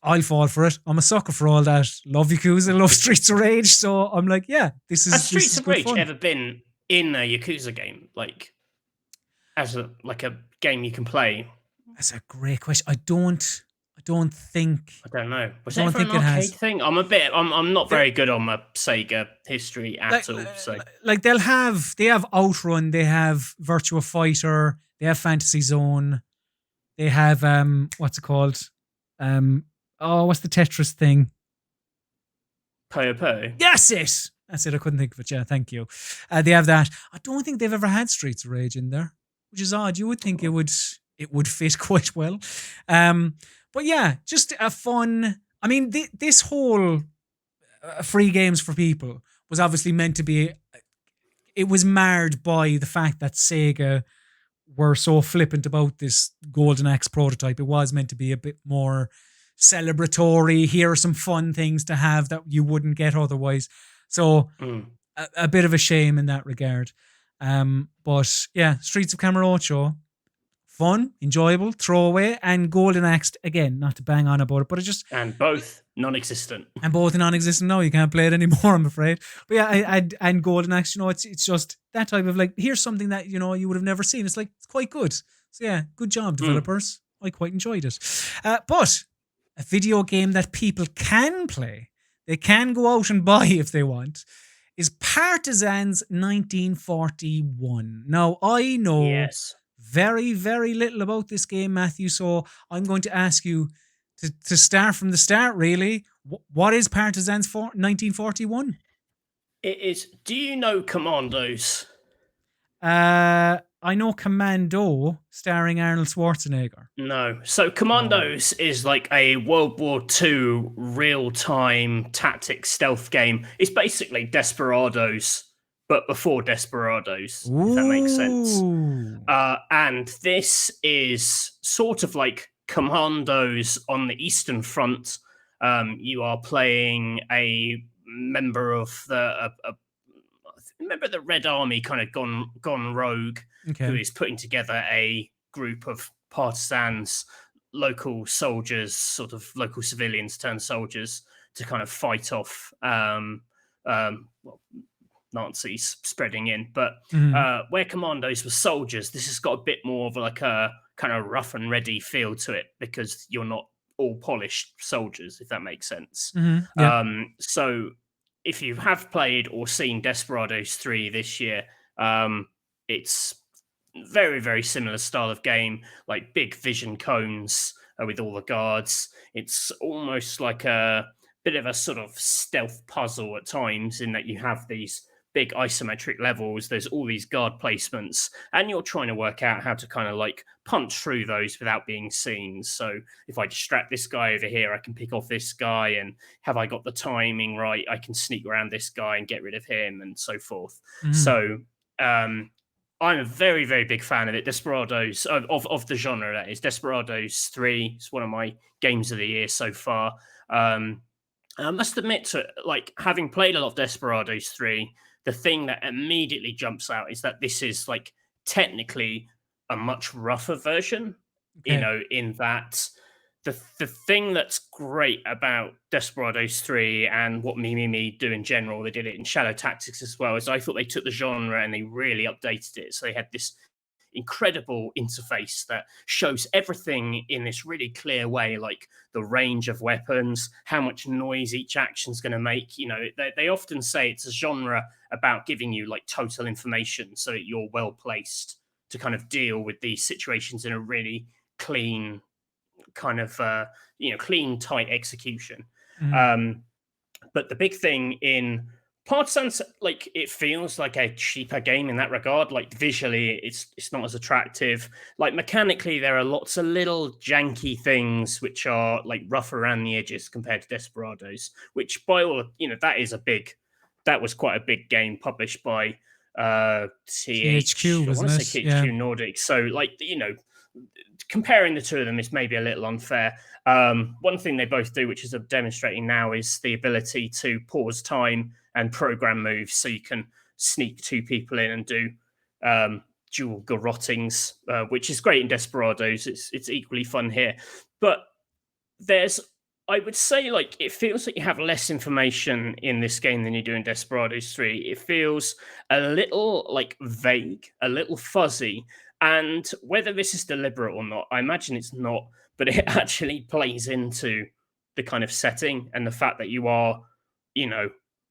I'll fall for it. I'm a sucker for all that. Love Yakuza, love Streets of Rage. So I'm like, yeah, this is. Has Streets of Rage fun. ever been in a Yakuza game, like as a game you can play? That's a great question. I don't think. I don't know. Was it ever an arcade thing? I'm not very good on my Sega history at all. So like they have Outrun, they have Virtua Fighter, they have Fantasy Zone, they have what's it called? What's the Tetris thing? Puyo Puyo. That's it. I couldn't think of it. Yeah, thank you. They have that. I don't think they've ever had Streets of Rage in there, which is odd. You would think it would it would fit quite well. But yeah, just a fun. I mean, this whole free games for people was obviously meant to be. It was marred by the fact that Sega were so flippant about this Golden Axe prototype. It was meant to be a bit more celebratory. Here are some fun things to have that you wouldn't get otherwise. So a bit of a shame in that regard. But yeah, Streets of Kamurocho, fun, enjoyable, throwaway, and Golden Axe, again, not to bang on about it, but it just... And both non-existent. And both non-existent. No, you can't play it anymore, I'm afraid. But yeah, and Golden Axe, it's just that type of like, here's something that, you would have never seen. It's like, it's quite good. So yeah, good job, developers. I quite enjoyed it. But a video game that people can play, they can go out and buy if they want, is Partisans 1941. Now, I know very, very little about this game, Matthew, so I'm going to ask you to start from the start, really. What is Partisans 1941? It is. Do you know Commandos? I know Commando, starring Arnold Schwarzenegger. No. So Commandos is like a World War II real-time tactics stealth game. It's basically Desperados, but before Desperados, if that makes sense. And this is sort of like Commandos on the Eastern Front. You are playing a member of the Red Army kind of gone rogue, who is putting together a group of partisans, local soldiers, sort of local civilians turned soldiers, to kind of fight off Nazis spreading in. But where Commandos were soldiers, this has got a bit more of like a kind of rough and ready feel to it, because you're not all polished soldiers, if that makes sense. So if you have played or seen Desperados 3 this year, it's very, very similar style of game, like big vision cones with all the guards. It's almost like a bit of a sort of stealth puzzle at times, in that you have these big isometric levels, there's all these guard placements, and you're trying to work out how to kind of like punch through those without being seen. So if I distract this guy over here, I can pick off this guy, and have I got the timing right, I can sneak around this guy and get rid of him, and so forth. So I'm a very, very big fan of it. Desperados, of the genre, that is. Desperados 3 is one of my games of the year so far. I must admit, like, having played a lot of Desperados 3, the thing that immediately jumps out is that this is like technically a much rougher version, in that the thing that's great about Desperados 3 and what Me do in general, they did it in Shadow Tactics as well, is I thought they took the genre and they really updated it. So they had this incredible interface that shows everything in this really clear way, like the range of weapons, how much noise each action's going to make. They often say it's a genre about giving you like total information so that you're well placed to kind of deal with these situations in a really clean kind of clean, tight execution. But the big thing in Partisans, like, it feels like a cheaper game in that regard. Like, visually, it's not as attractive. Like, mechanically, there are lots of little janky things which are like rough around the edges compared to Desperados, which by all, that was quite a big game published by THQ, wasn't it? THQ Nordic. So, like, comparing the two of them is maybe a little unfair. One thing they both do, which is demonstrating now, is the ability to pause time and program moves, so you can sneak two people in and do dual garrottings, which is great in Desperados. It's equally fun here. But I would say, like, it feels like you have less information in this game than you do in Desperados 3. It feels a little, like, vague, a little fuzzy. And whether this is deliberate or not, I imagine it's not, but it actually plays into the kind of setting and the fact that you are,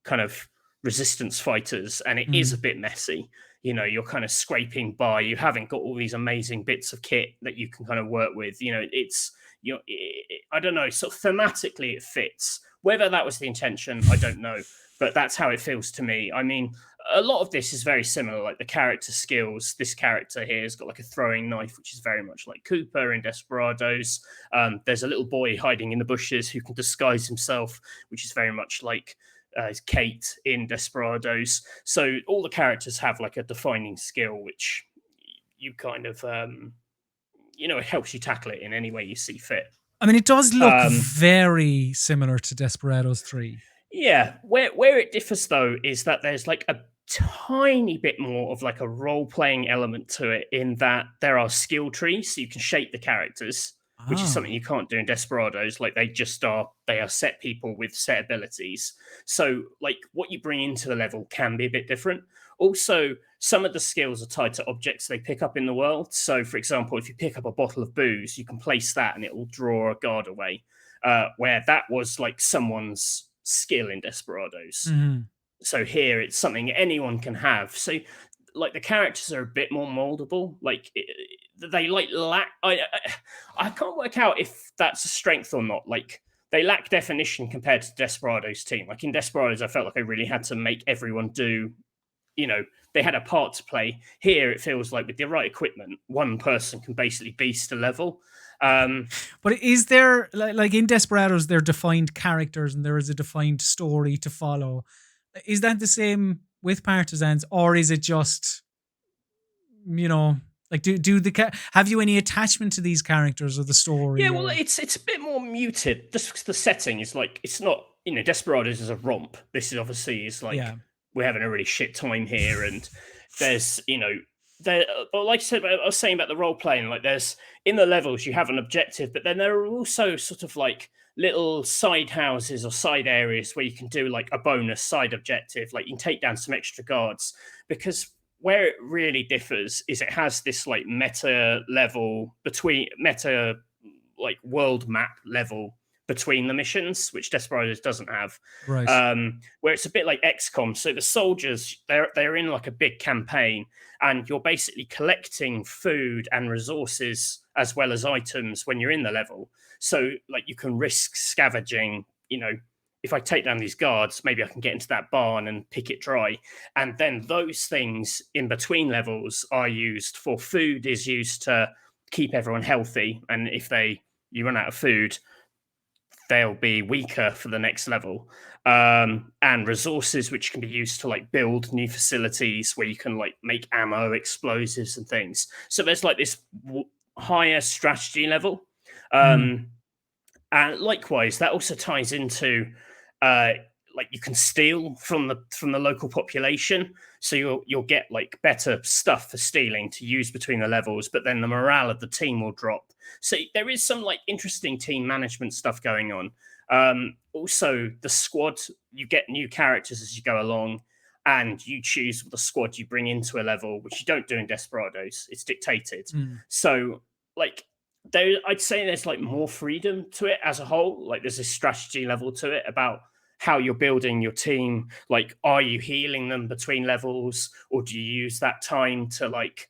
kind of resistance fighters, and it is a bit messy. You're kind of scraping by. You haven't got all these amazing bits of kit that you can kind of work with. I don't know, sort of thematically it fits. Whether that was the intention, I don't know, but that's how it feels to me. I mean, a lot of this is very similar, like the character skills. This character here has got like a throwing knife, which is very much like Cooper in Desperados. There's a little boy hiding in the bushes who can disguise himself, which is very much like Kate in Desperados. So all the characters have like a defining skill, which you kind of, it helps you tackle it in any way you see fit. I mean, it does look very similar to Desperados 3. Yeah, where it differs though is that there's like a tiny bit more of like a role-playing element to it, in that there are skill trees, so you can shape the characters, which is something you can't do in Desperados. Like they are set people with set abilities. So like what you bring into the level can be a bit different. Also, some of the skills are tied to objects they pick up in the world. So for example, if you pick up a bottle of booze, you can place that and it will draw a guard away. Where that was like someone's skill in Desperados. Mm-hmm. So here it's something anyone can have. So like the characters are a bit more moldable. Like they like lack. I can't work out if that's a strength or not. Like they lack definition compared to Desperados team. Like in Desperados, I felt like I really had to make everyone do. They had a part to play. Here it feels like with the right equipment, one person can basically beast a level. But is there, like in Desperados, there are defined characters and there is a defined story to follow? Is that the same with Partisans, or is it just, like have you any attachment to these characters or the story? Yeah, well, it's a bit more muted. Just because the setting is like, it's not, Desperados is a romp. This is obviously we're having a really shit time here, and there's but like I said, I was saying about the role playing, like there's in the levels you have an objective, but then there are also sort of like little side houses or side areas where you can do like a bonus side objective, like you can take down some extra guards. Because where it really differs is it has this like meta like world map level between the missions, which Desperados doesn't have. Right. Where it's a bit like XCOM. So the soldiers, they're in like a big campaign, and you're basically collecting food and resources as well as items when you're in the level. So like you can risk scavenging, if I take down these guards, maybe I can get into that barn and pick it dry. And then those things in between levels are used for food, is used to keep everyone healthy. And if you run out of food, they'll be weaker for the next level. And resources which can be used to like build new facilities where you can like make ammo, explosives and things. So there's like this higher strategy level. And likewise, that also ties into like you can steal from the local population. So you'll get like better stuff for stealing to use between the levels, but then the morale of the team will drop. So there is some like interesting team management stuff going on. Also, the squad, you get new characters as you go along, and you choose the squad you bring into a level, which you don't do in Desperados. It's dictated. So like I'd say there's like more freedom to it as a whole. Like there's a strategy level to it about how you're building your team. Like, are you healing them between levels, or do you use that time to like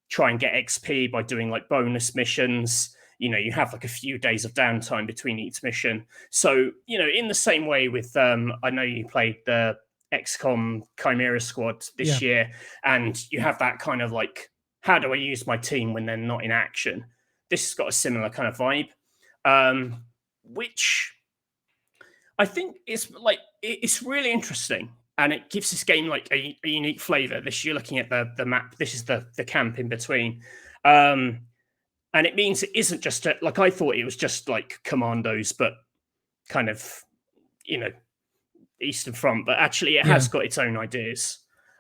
try and get XP by doing like bonus missions? You have like a few days of downtime between each mission. So, in the same way with, I know you played the XCOM Chimera Squad this year, and you have that kind of like, how do I use my team when they're not in action? This has got a similar kind of vibe, which I think is like, it's really interesting, and it gives this game like a unique flavor. This, you're looking at the map. This is the camp in between. And it means it isn't just like, I thought it was just like Commandos, but kind of, Eastern Front, but actually it has got its own ideas.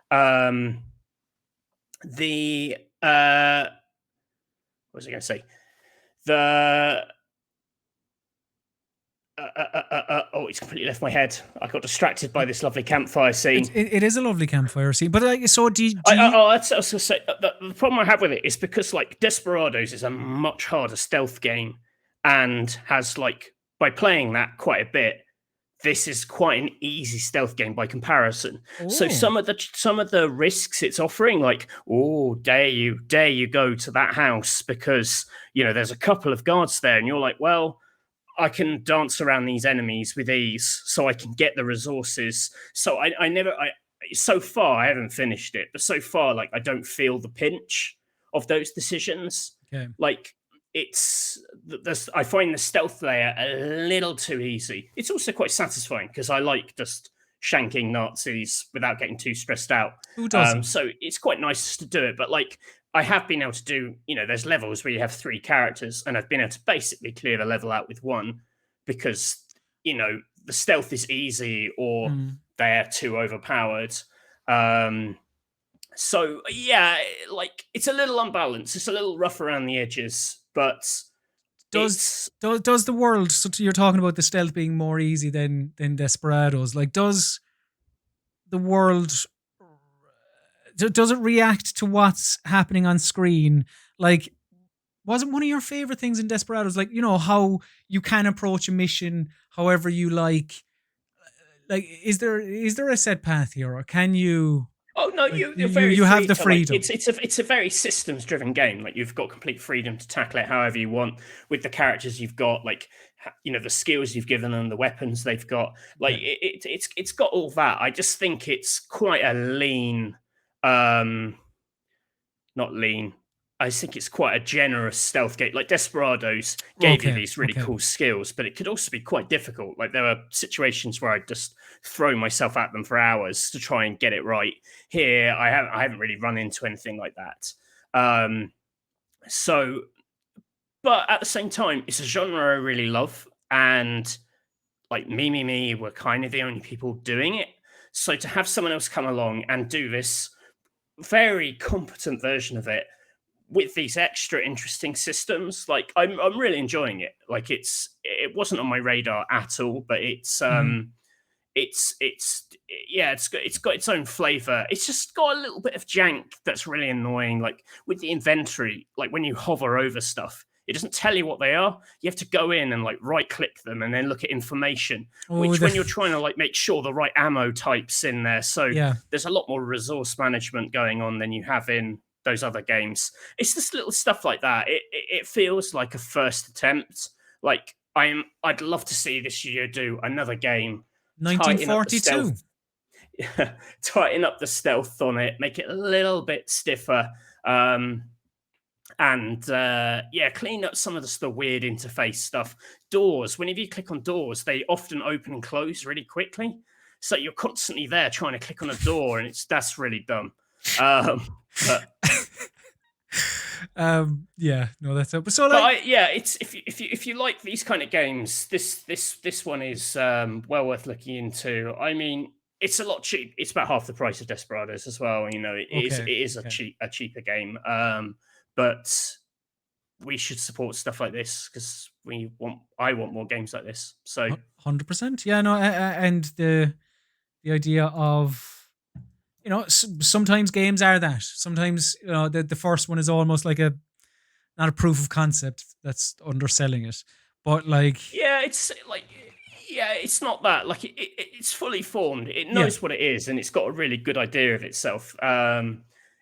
What was I going to say? It's completely left my head. I got distracted by this lovely campfire scene. It is a lovely campfire scene, but so do you... I was going to say, the problem I have with it is because like Desperados is a much harder stealth game, and has like, by playing that quite a bit, this is quite an easy stealth game by comparison. Ooh. So some of the risks it's offering, like, dare you go to that house because there's a couple of guards there, and you're like, well, I can dance around these enemies with ease, so I can get the resources. So I never, so far I haven't finished it, but so far like I don't feel the pinch of those decisions. Okay. Like I find the stealth layer a little too easy. It's also quite satisfying because I like just shanking Nazis without getting too stressed out. Who doesn't? So it's quite nice to do it. But like I have been able to do, there's levels where you have 3 characters, and I've been able to basically clear the level out with one because the stealth is easy or they're too overpowered. So yeah, like it's a little unbalanced. It's a little rough around the edges, but does the world? So you're talking about the stealth being more easy than Desperados. Like, does the world? Does it react to what's happening on screen? Like, wasn't one of your favorite things in Desperados, like, how you can approach a mission however you like? Like, is there a set path here, or can you? Oh no, like, you have the freedom. Like, it's a very systems driven game. Like you've got complete freedom to tackle it however you want with the characters you've got. Like the skills you've given them, the weapons they've got. Like it's got all that. I just think it's quite a lean, not lean. I think it's quite a generous stealth game. Like Desperados gave you these really cool skills, but it could also be quite difficult. Like there were situations where I'd just throw myself at them for hours to try and get it right. Here, I haven't really run into anything like that. But at the same time, it's a genre I really love, and like me were kind of the only people doing it. So to have someone else come along and do this very competent version of it with these extra interesting systems, like I'm really enjoying it. Like it wasn't on my radar at all, but it's got its own flavor. It's just got a little bit of jank that's really annoying. Like with the inventory, like when you hover over stuff, it doesn't tell you what they are. You have to go in and like right click them and then look at information, when you're trying to like make sure the right ammo type's in there. So there's a lot more resource management going on than you have in those other games. It's just little stuff like that. It feels like a first attempt. Like I'd love to see this year do another game. 1942. Tighten up the stealth on it, make it a little bit stiffer, and clean up some of the weird interface stuff. Doors, whenever you click on doors, they often open and close really quickly. So you're constantly there trying to click on a door, and that's really dumb. But that's it. So like, it's if you like these kind of games, this one is well worth looking into. I mean, it's a lot cheap. It's about half the price of Desperados as well. It is a cheaper game. But we should support stuff like this because I want more games like this. So 100%, yeah, no, and the idea of. Sometimes games are that. Sometimes, the first one is almost like not a proof of concept. That's underselling it. But like, it's not that. Like it's fully formed. It knows what it is, and it's got a really good idea of itself.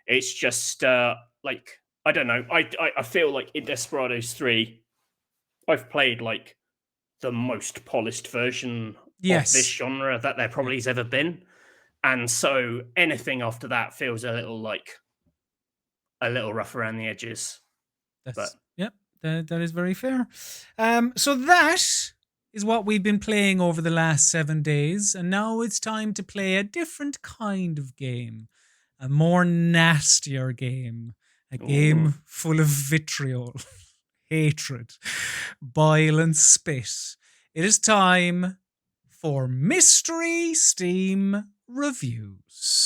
It's just like I don't know. I feel like in Desperados 3, I've played like the most polished version of this genre that there probably has ever been. And so anything after that feels a little rough around the edges. That is very fair. So that is what we've been playing over the last 7 days, and now it's time to play a different kind of game, a more nastier game, a game full of vitriol, hatred, bile, and spit. It is time for Mystery Steam Reviews. It's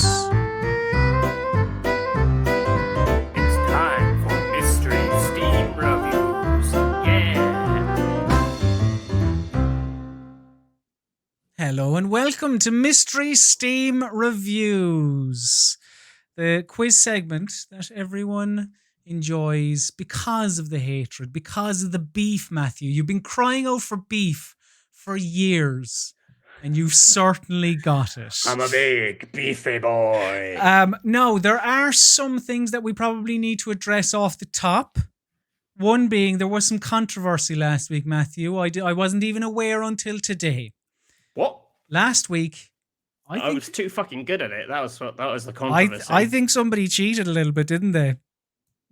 time for Mystery Steam Reviews. Yeah. Hello and welcome to Mystery Steam Reviews, the quiz segment that everyone enjoys because of the hatred, because of the beef, Matthew. You've been crying out for beef for years. And you've certainly got it. I'm a big beefy boy. No, there are some things that we probably need to address off the top. One being, there was some controversy last week, Matthew. I wasn't even aware until today. What? Last week, I was too fucking good at it. That was the I controversy. think somebody cheated a little bit, didn't they?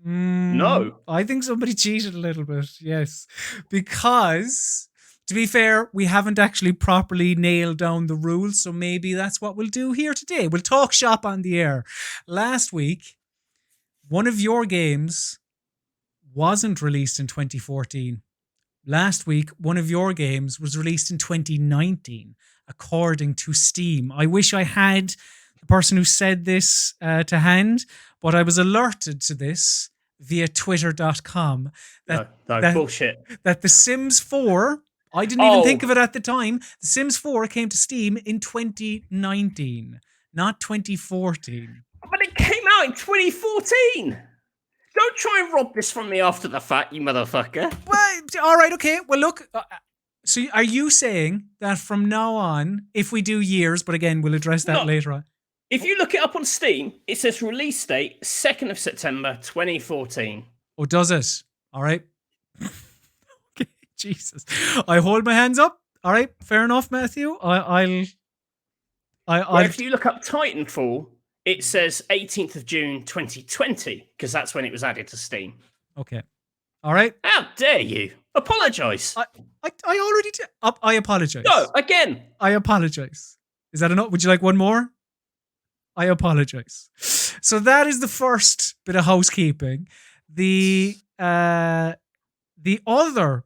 No. I think somebody cheated a little bit, yes. Because, to be fair, we haven't actually properly nailed down the rules, so maybe that's what we'll do here today. We'll talk shop on the air. Last week, one of your games wasn't released in 2014. Last week, one of your games was released in 2019, according to Steam. I wish I had the person who said this to hand, but I was alerted to this via twitter.com that bullshit. That The Sims 4, I didn't even think of it at the time, The Sims 4 came to Steam in 2019, not 2014. But it came out in 2014! Don't try and rob this from me after the fact, you motherfucker. Well, all right, okay. Well, look, so are you saying that from now on, if we do years, but again, we'll address that later on. If you look it up on Steam, it says release date 2nd of September 2014. Oh, does it? All right. Okay, Jesus. I hold my hands up. All right, fair enough, Matthew. If you look up Titanfall, it says 18th of June 2020, because that's when it was added to Steam. Okay. All right. How dare you? Apologise. I already did. I apologise. No, again. I apologise. Is that enough? Would you like one more? I apologise. So that is the first bit of housekeeping. The other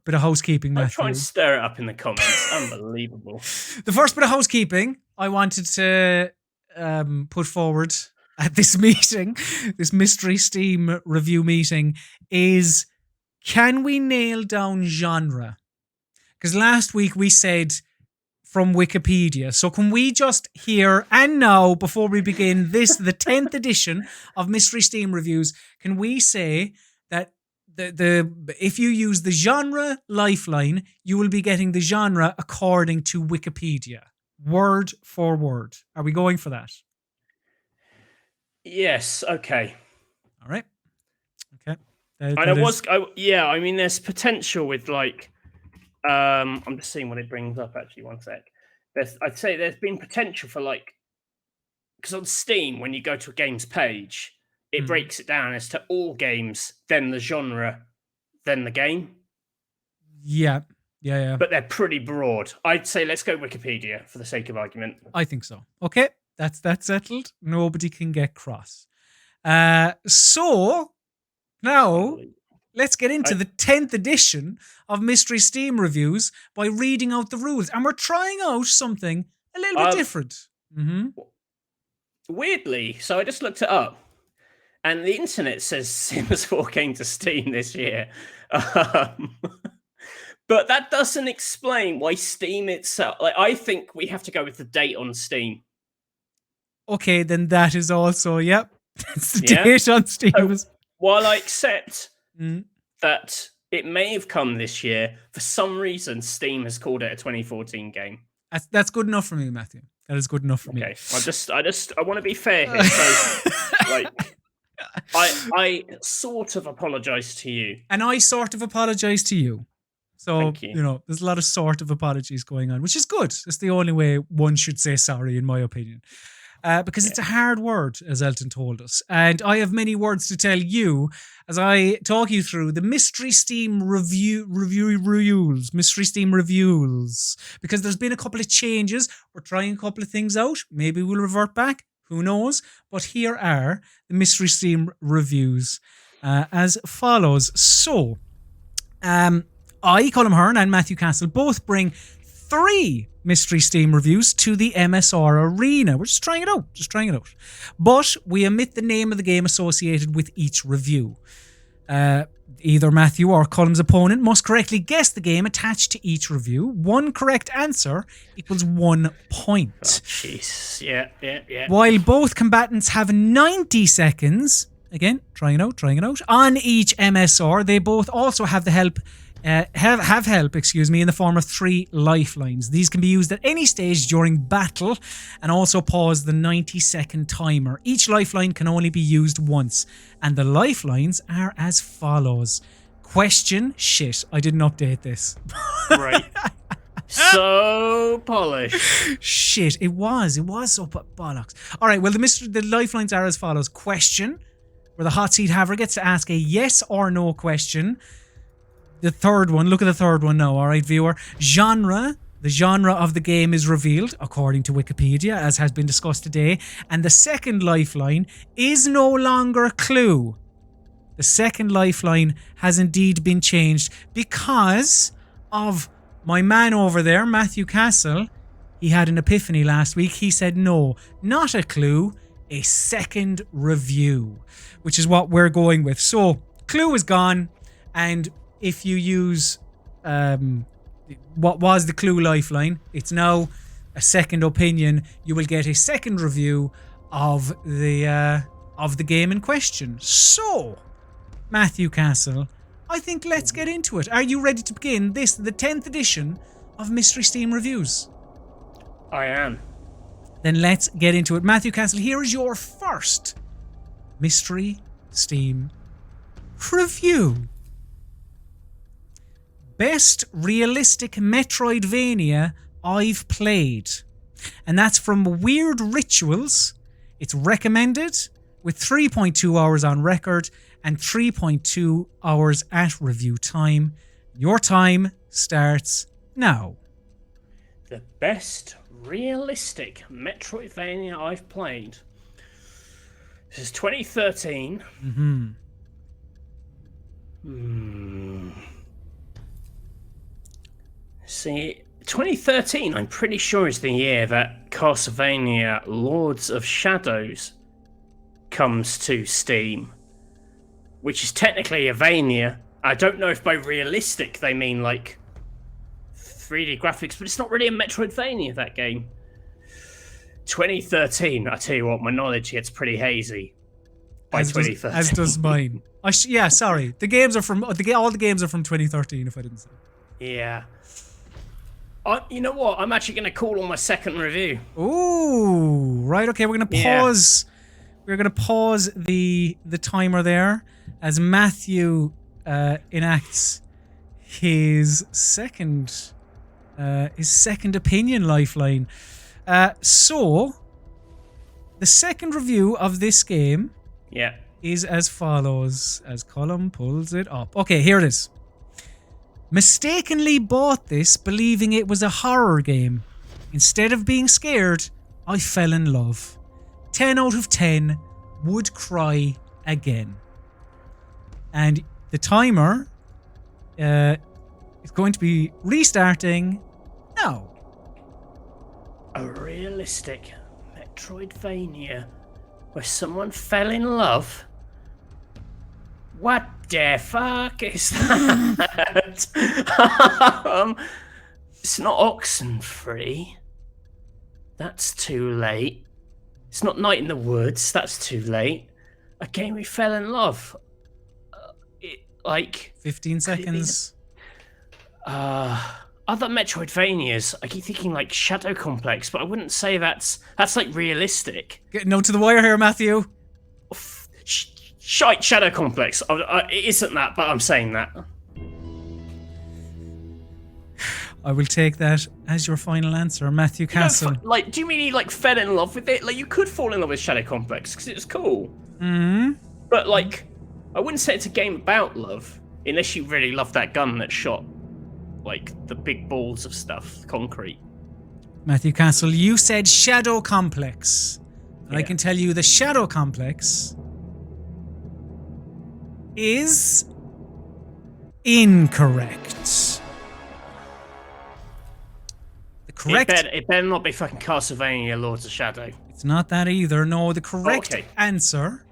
bit of housekeeping, Matthew. Try and stir it up in the comments. Unbelievable. The first bit of housekeeping I wanted to put forward at this meeting, this mystery Steam review meeting, is can we nail down genre? Because last week we said from Wikipedia. So can we just here and now, before we begin this, the 10th edition of Mystery Steam Reviews, can we say that if you use the genre lifeline, you will be getting the genre according to Wikipedia, word for word. Are we going for that? Yes. Okay. All right. Okay. I mean, there's potential with like. I'm just seeing what it brings up. Actually, one sec. I'd say there's been potential for like, because on Steam, when you go to a game's page, it breaks it down as to all games, then the genre, then the game. Yeah. But they're pretty broad. I'd say let's go Wikipedia for the sake of argument. I think so. Okay, that's settled. Nobody can get cross. So now let's get into the 10th edition of Mystery Steam Reviews by reading out the rules. And we're trying out something a little bit different. Mm-hmm. Weirdly, so I just looked it up. And the internet says Sims 4 came to Steam this year. But that doesn't explain why Steam itself... Like, I think we have to go with the date on Steam. Okay, then that is also... Yep. It's the date on Steam. So, while I accept that it may have come this year, for some reason, Steam has called it a 2014 game. That's good enough for me, Matthew. That is good enough for me. Okay, I want to be fair here. So, like... I sort of apologise to you. And I sort of apologise to you. So, you know, there's a lot of sort of apologies going on, which is good. It's the only way one should say sorry, in my opinion. Because it's a hard word, as Elton told us. And I have many words to tell you as I talk you through the Mystery Steam reviews. Mystery Steam reviews. Because there's been a couple of changes. We're trying a couple of things out. Maybe we'll revert back. Who knows? But here are the Mystery Steam reviews as follows. So, I, Colm Hearn, and Matthew Castle both bring 3 Mystery Steam reviews to the MSR arena. We're just trying it out. But we omit the name of the game associated with each review. Either Matthew or Colm's opponent must correctly guess the game attached to each review. 1 correct answer equals 1 point. Oh, jeez. Yeah. While both combatants have 90 seconds, again, trying it out, on each MSR, they both also have the help have help, in the form of 3 lifelines. These can be used at any stage during battle and also pause the 90-second timer. Each lifeline can only be used once, and the lifelines are as follows. Question, shit, I didn't update this. Right. So polished. Shit, it was so bollocks. All right, well, the lifelines are as follows. Question, where the hot seat haver gets to ask a yes or no question. The third one, look at the third one now, all right, viewer. Genre. The genre of the game is revealed, according to Wikipedia, as has been discussed today. And the second lifeline is no longer Clue. The second lifeline has indeed been changed because of my man over there, Matthew Castle. He had an epiphany last week. He said, no, not a Clue, a second review, which is what we're going with. So, Clue is gone, and if you use what was the Clue lifeline, it's now a second opinion. You will get a second review of the game in question. So, Matthew Castle, I think let's get into it. Are you ready to begin the 10th edition of Mystery Steam Reviews? I am. Then let's get into it. Matthew Castle, here is your first Mystery Steam Review. Best realistic Metroidvania I've played. And that's from Weird Rituals. It's recommended with 3.2 hours on record and 3.2 hours at review time. Your time starts now. The best realistic Metroidvania I've played. This is 2013. See, 2013, I'm pretty sure, is the year that Castlevania Lords of Shadows comes to Steam, which is technically a Vania. I don't know if by realistic they mean like 3D graphics, but it's not really a Metroidvania, that game. 2013, I tell you what, my knowledge gets pretty hazy by 2013. As does mine. Yeah, sorry. The games are from all the games are from 2013. If I didn't say. Yeah. You know what? I'm actually going to call on my second review. Ooh, right. Okay, we're going to pause. Yeah. We're going to pause the timer there as Matthew enacts his second opinion lifeline. So, the second review of this game is as follows, as Colm pulls it up. Okay, here it is. Mistakenly bought this believing it was a horror game. Instead of being scared, I fell in love. 10 out of 10, would cry again. And the timer is going to be restarting now. A realistic Metroidvania where someone fell in love? What the fuck is that? It's not Oxenfree. That's too late. It's not Night in the Woods. That's too late. A game we fell in love. 15 seconds. Other Metroidvanias, I keep thinking like Shadow Complex, but I wouldn't say that's like realistic. Getting out to the wire here, Matthew. Shite Shadow Complex. It isn't that, but I'm saying that. I will take that as your final answer, Matthew Castle. Do you mean he fell in love with it? Like, you could fall in love with Shadow Complex because it was cool. But I wouldn't say it's a game about love unless you really love that gun that shot the big balls of stuff, concrete. Matthew Castle, you said Shadow Complex. And I can tell you the Shadow Complex is incorrect. The correct... It better not be fucking Castlevania Lords of Shadow. It's not that either. No, the correct answer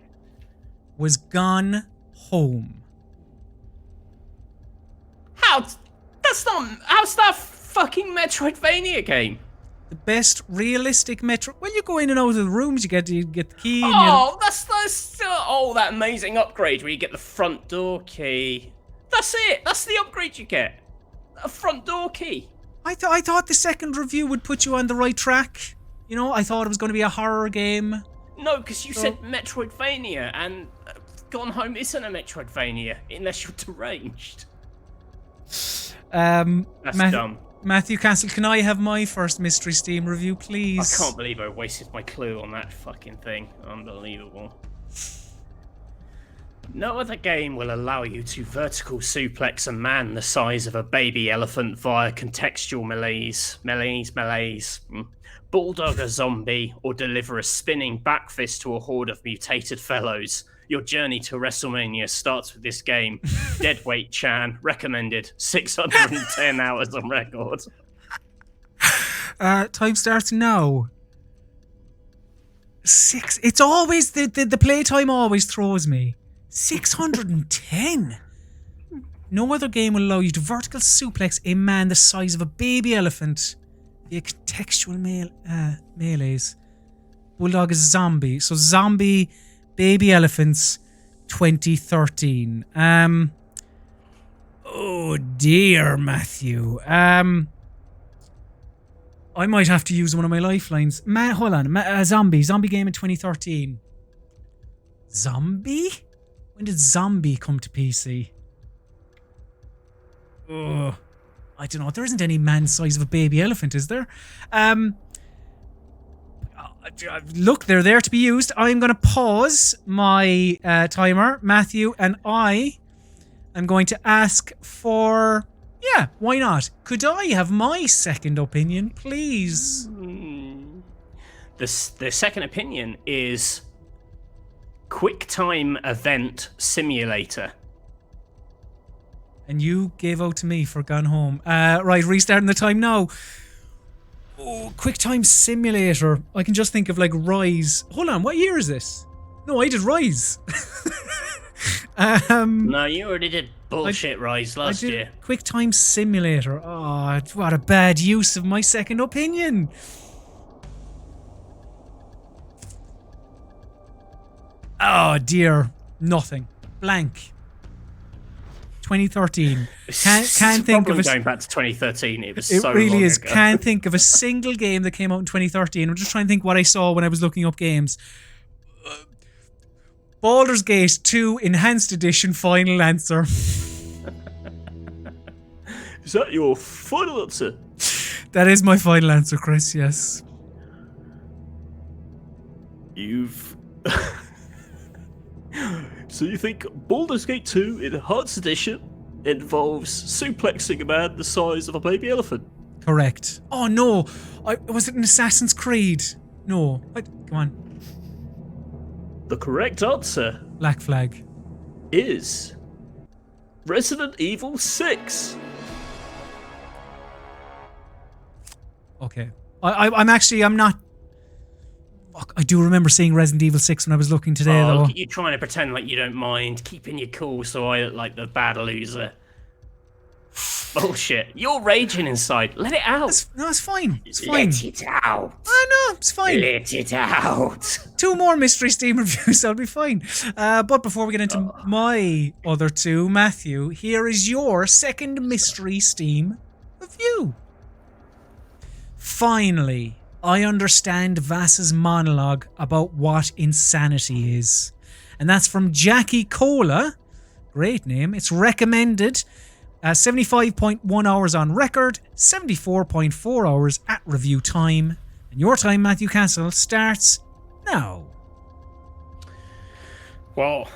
was Gone Home. How's that fucking Metroidvania game? The best realistic Metro... Well, you go in and out of the rooms, you get the key. That amazing upgrade where you get the front door key. That's it. That's the upgrade you get. A front door key. I thought the second review would put you on the right track. You know, I thought it was going to be a horror game. No, because you said Metroidvania, and Gone Home isn't a Metroidvania unless you're deranged. That's dumb. Matthew Castle, can I have my first Mystery Steam review, please? I can't believe I wasted my clue on that fucking thing. Unbelievable. No other game will allow you to vertical suplex a man the size of a baby elephant via contextual melees, bulldog a zombie, or deliver a spinning back fist to a horde of mutated fellows. Your journey to WrestleMania starts with this game. Deadweight Chan, recommended, 610 hours on record. Time starts now. It's always, the playtime always throws me. 610? No other game will allow you to vertical suplex a man the size of a baby elephant via contextual melees. Bulldog is zombie. So zombie, baby elephants, 2013. Oh dear, Matthew. I might have to use one of my lifelines. Hold on. Zombie game in 2013. Zombie? When did Zombie come to PC? I don't know. There isn't any man size of a baby elephant, is there? Look, they're there to be used. I'm going to pause my timer, Matthew, and I am going to ask for... Yeah, why not? Could I have my second opinion, please? The second opinion is QuickTime Event Simulator. And you gave out to me for Gone Home. Right, restarting the time now. Oh, QuickTime Simulator. I can just think of like Rise. Hold on, what year is this? No, I did Rise. No, you already did bullshit Rise last year. QuickTime Simulator. Oh, what a bad use of my second opinion. Oh dear, nothing. Blank. 2013. Can't think of going back to 2013. It was it so really long is. ago. Can't think of a single game that came out in 2013. I'm just trying to think what I saw when I was looking up games. Baldur's Gate 2 Enhanced Edition. Final answer. Is that your final answer? That is my final answer, Chris. Yes. You've. So you think Baldur's Gate 2 Enhanced Edition involves suplexing a man the size of a baby elephant? Correct. Oh no, was it an Assassin's Creed? No. Come on. The correct answer, Black Flag, is Resident Evil 6. Okay. I'm not. Fuck, I do remember seeing Resident Evil 6 when I was looking today, though. Look at you trying to pretend like you don't mind, keeping your cool so I look like the bad loser. Bullshit. You're raging inside. Let it out. It's fine. It's fine. Let it out. I know, it's fine. Let it out. 2 more Mystery Steam reviews, I'll be fine. But before we get into my other 2, Matthew, here is your second Mystery Steam review. Finally, I understand Vass's monologue about what insanity is. And that's from Jackie Cola. Great name. It's recommended 75.1 hours on record, 74.4 hours at review time. And your time, Matthew Castle, starts now. Well,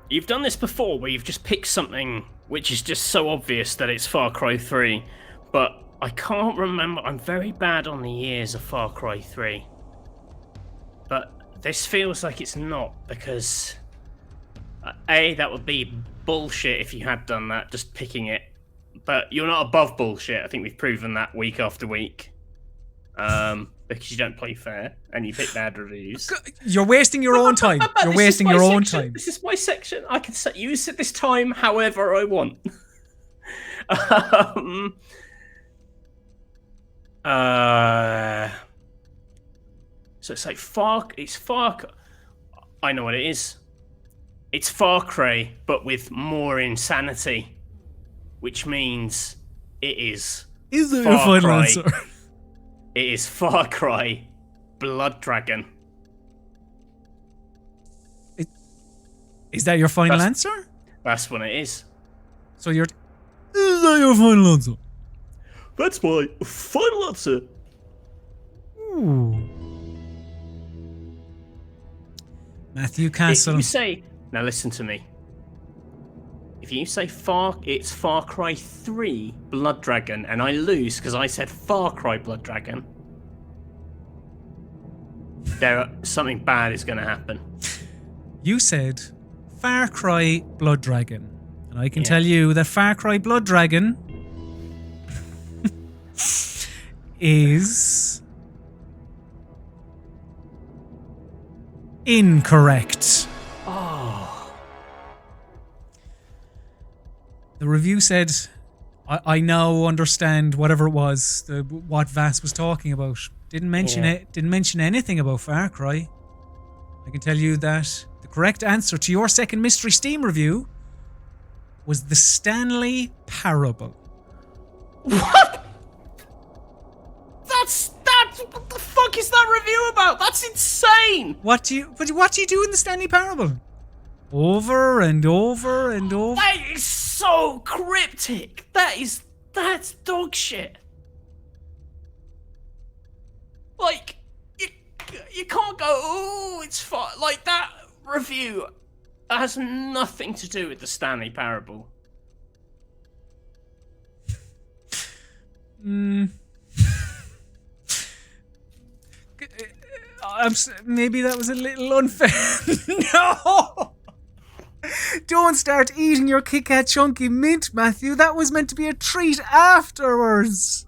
you've done this before where you've just picked something which is just so obvious that it's Far Cry 3, but I can't remember. I'm very bad on the years of Far Cry 3. But this feels like it's not, because A, that would be bullshit if you had done that, just picking it. But you're not above bullshit. I think we've proven that week after week. Because you don't play fair and you pick bad reviews. You're wasting your own time. You're wasting your own time. This is my section. I can use it this time however I want. So it's like Far. I know what it is. It's Far Cry, but with more insanity, which means it is. Is that your final answer? It is Far Cry Blood Dragon. Is that your final answer? That's what it is. So is that your final answer? That's my final answer. Ooh. Matthew Castle. If you say, now listen to me. If you say it's Far Cry 3 Blood Dragon, and I lose because I said Far Cry Blood Dragon, something bad is going to happen. You said Far Cry Blood Dragon. And I can tell you that Far Cry Blood Dragon is incorrect. Oh. The review said, I now understand whatever it was, what Vass was talking about. Didn't mention it. Didn't mention anything about Far Cry. I can tell you that the correct answer to your second mystery Steam review was the Stanley Parable. What? What the fuck is that review about? That's insane. What do you do in the Stanley Parable? Over and over and over. That is so cryptic. That's dog shit. Like, you can't go, oh, it's fine. Like, that review has nothing to do with the Stanley Parable. Maybe that was a little unfair. No! Don't start eating your Kit Kat Chunky Mint, Matthew. That was meant to be a treat afterwards.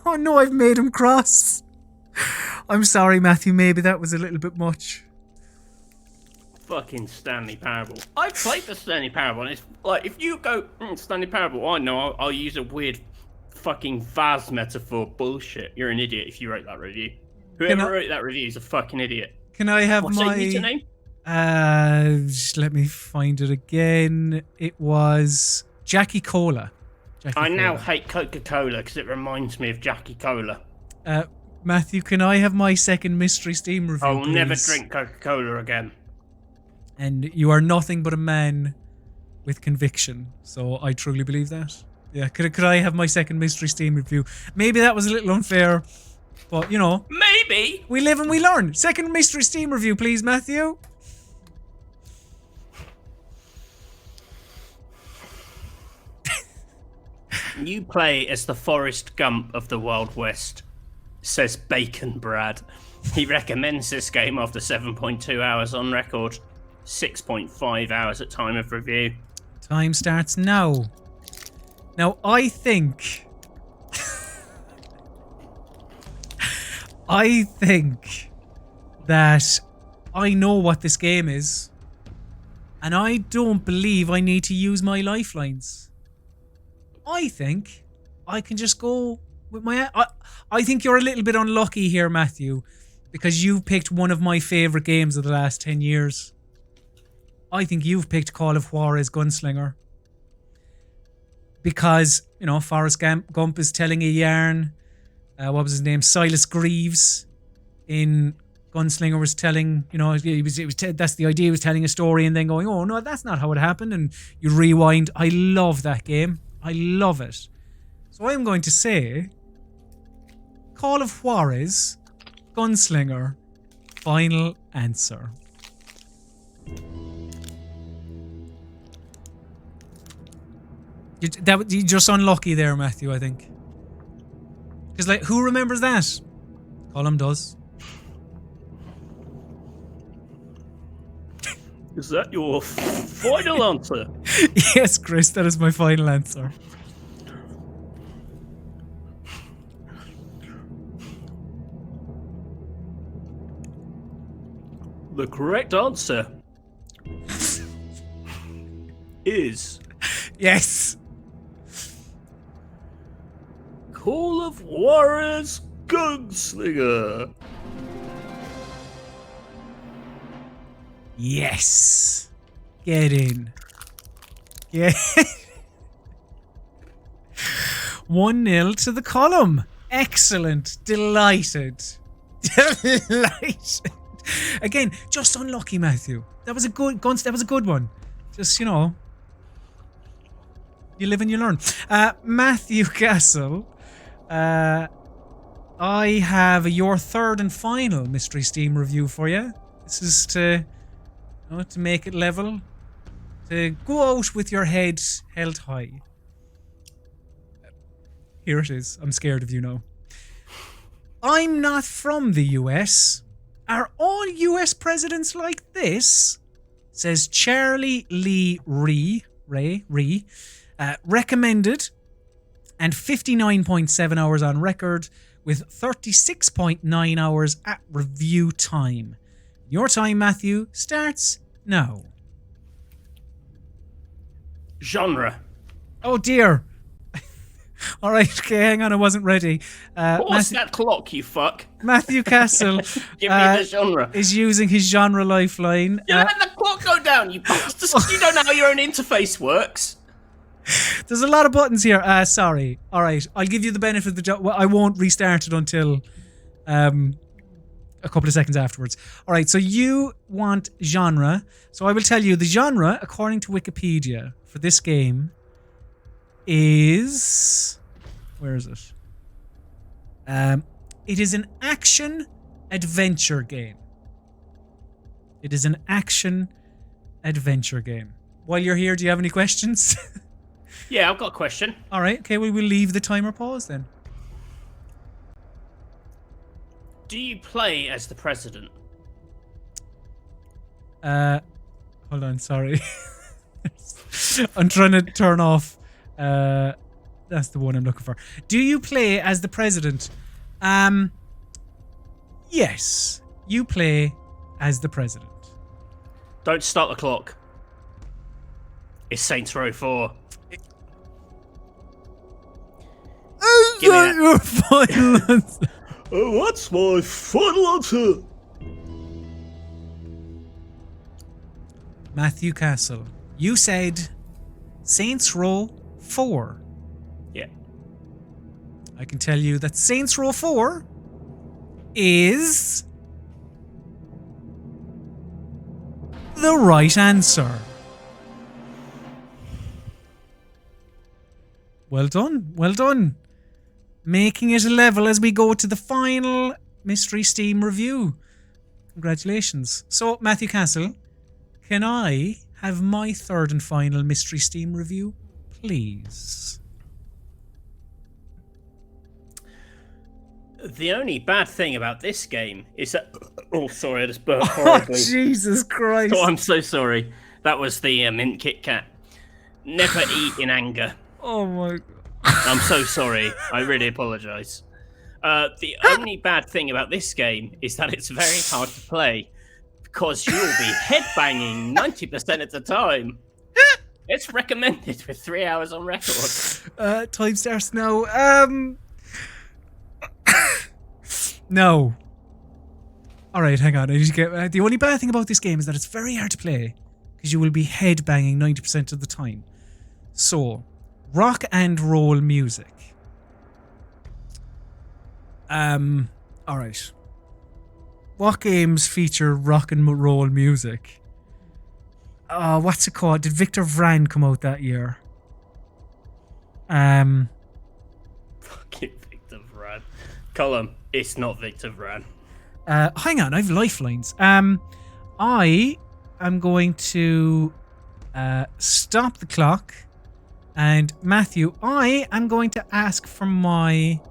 Oh no, I've made him cross. I'm sorry, Matthew. Maybe that was a little bit much. Fucking Stanley Parable. I played the Stanley Parable, and it's like, if you go, Stanley Parable, I know, I'll use a weird fucking vase metaphor bullshit. You're an idiot if you wrote that review. Whoever wrote that review is a fucking idiot. Can I have What's my username? Just let me find it again. It was Jackie Cola. I now hate Coca-Cola because it reminds me of Jackie Cola. Matthew, can I have my second mystery Steam review, I'll please? never drink Coca-Cola again. And you are nothing but a man with conviction. So I truly believe that. Yeah, could I have my second mystery Steam review? Maybe that was a little unfair, but you know. Maybe. We live and we learn. Second mystery Steam review, please, Matthew. You play as the Forrest Gump of the Wild West, says Bacon Brad. He recommends this game after 7.2 hours on record, 6.5 hours at time of review. Time starts now. Now, I think that I know what this game is, and I don't believe I need to use my lifelines. I think I can just go with my... I think you're a little bit unlucky here, Matthew, because you've picked one of my favourite games of the last 10 years. I think you've picked Call of Juarez Gunslinger. Because, you know, Forrest Gump is telling a yarn. What was his name? Silas Greaves in Gunslinger was telling, you know, that's the idea, he was telling a story and then going, oh no, that's not how it happened. And you rewind. I love that game. I love it. So I'm going to say Call of Juarez Gunslinger, final answer. You're just unlucky there, Matthew, I think. Because, like, who remembers that? Colm does. Is that your final answer? Yes, Chris, that is my final answer. The correct answer is... Yes. Call of Juarez Gunslinger. Yes. Get in. Get 1-0 to the column. Excellent. Delighted. Delighted. Again, just unlucky, Matthew. That was a good one. Just, you know. You live and you learn. Matthew Castle, I have your third and final Mystery Steam review for you. This is to make it level, to go out with your head held high. Here it is. I'm scared of you now. I'm not from the US. Are all US presidents like this? Says Charlie Lee Ree. Recommended and 59.7 hours on record with 36.9 hours at review time. Your time, Matthew, starts now. Genre. Oh dear. All right, okay, hang on, I wasn't ready. What's that clock, you fuck? Matthew Castle Give me the genre. is using his genre lifeline. You let the clock go down, you bastard. You don't know how your own interface works. There's a lot of buttons here. Sorry. All right, I'll give you the benefit of the doubt. Well, I won't restart it until a couple of seconds afterwards. All right, so you want genre. So I will tell you the genre, according to Wikipedia, for this game is... Where is it? It is an action-adventure game. It is an action-adventure game. While you're here, do you have any questions? Yeah, I've got a question. All right, okay, well, we'll leave the timer pause then. Do you play as the president? Hold on, sorry. I'm trying to turn off. That's the one I'm looking for. Do you play as the president? Yes, you play as the president. Don't start the clock. It's Saints Row 4. Is Give me that that. your final answer? What's my final answer? Matthew Castle, you said Saints Row 4. Yeah. I can tell you that Saints Row 4 is the right answer. Well done, well done. Making it a level as we go to the final Mystery Steam review. Congratulations. So, Matthew Castle, can I have my third and final Mystery Steam review, please? The only bad thing about this game is that... Oh, sorry, I just burped Oh, horribly. Jesus Christ. Oh, I'm so sorry. That was the mint Kit Kat. Never eat in anger. Oh my... I'm so sorry. I really apologise. The only bad thing about this game is that it's very hard to play because you'll be headbanging 90% of the time. It's recommended with 3 hours on record. Time starts now. No. Alright, hang on. I need to get... the only bad thing about this game is that it's very hard to play because you will be headbanging 90% of the time. So... rock and roll music. Alright. What games feature rock and roll music? What's it called? Did Victor Vran come out that year? Fucking Victor Vran. Colm, it's not Victor Vran. Hang on, I have lifelines. I am going to stop the clock. And Matthew, I am going to ask for my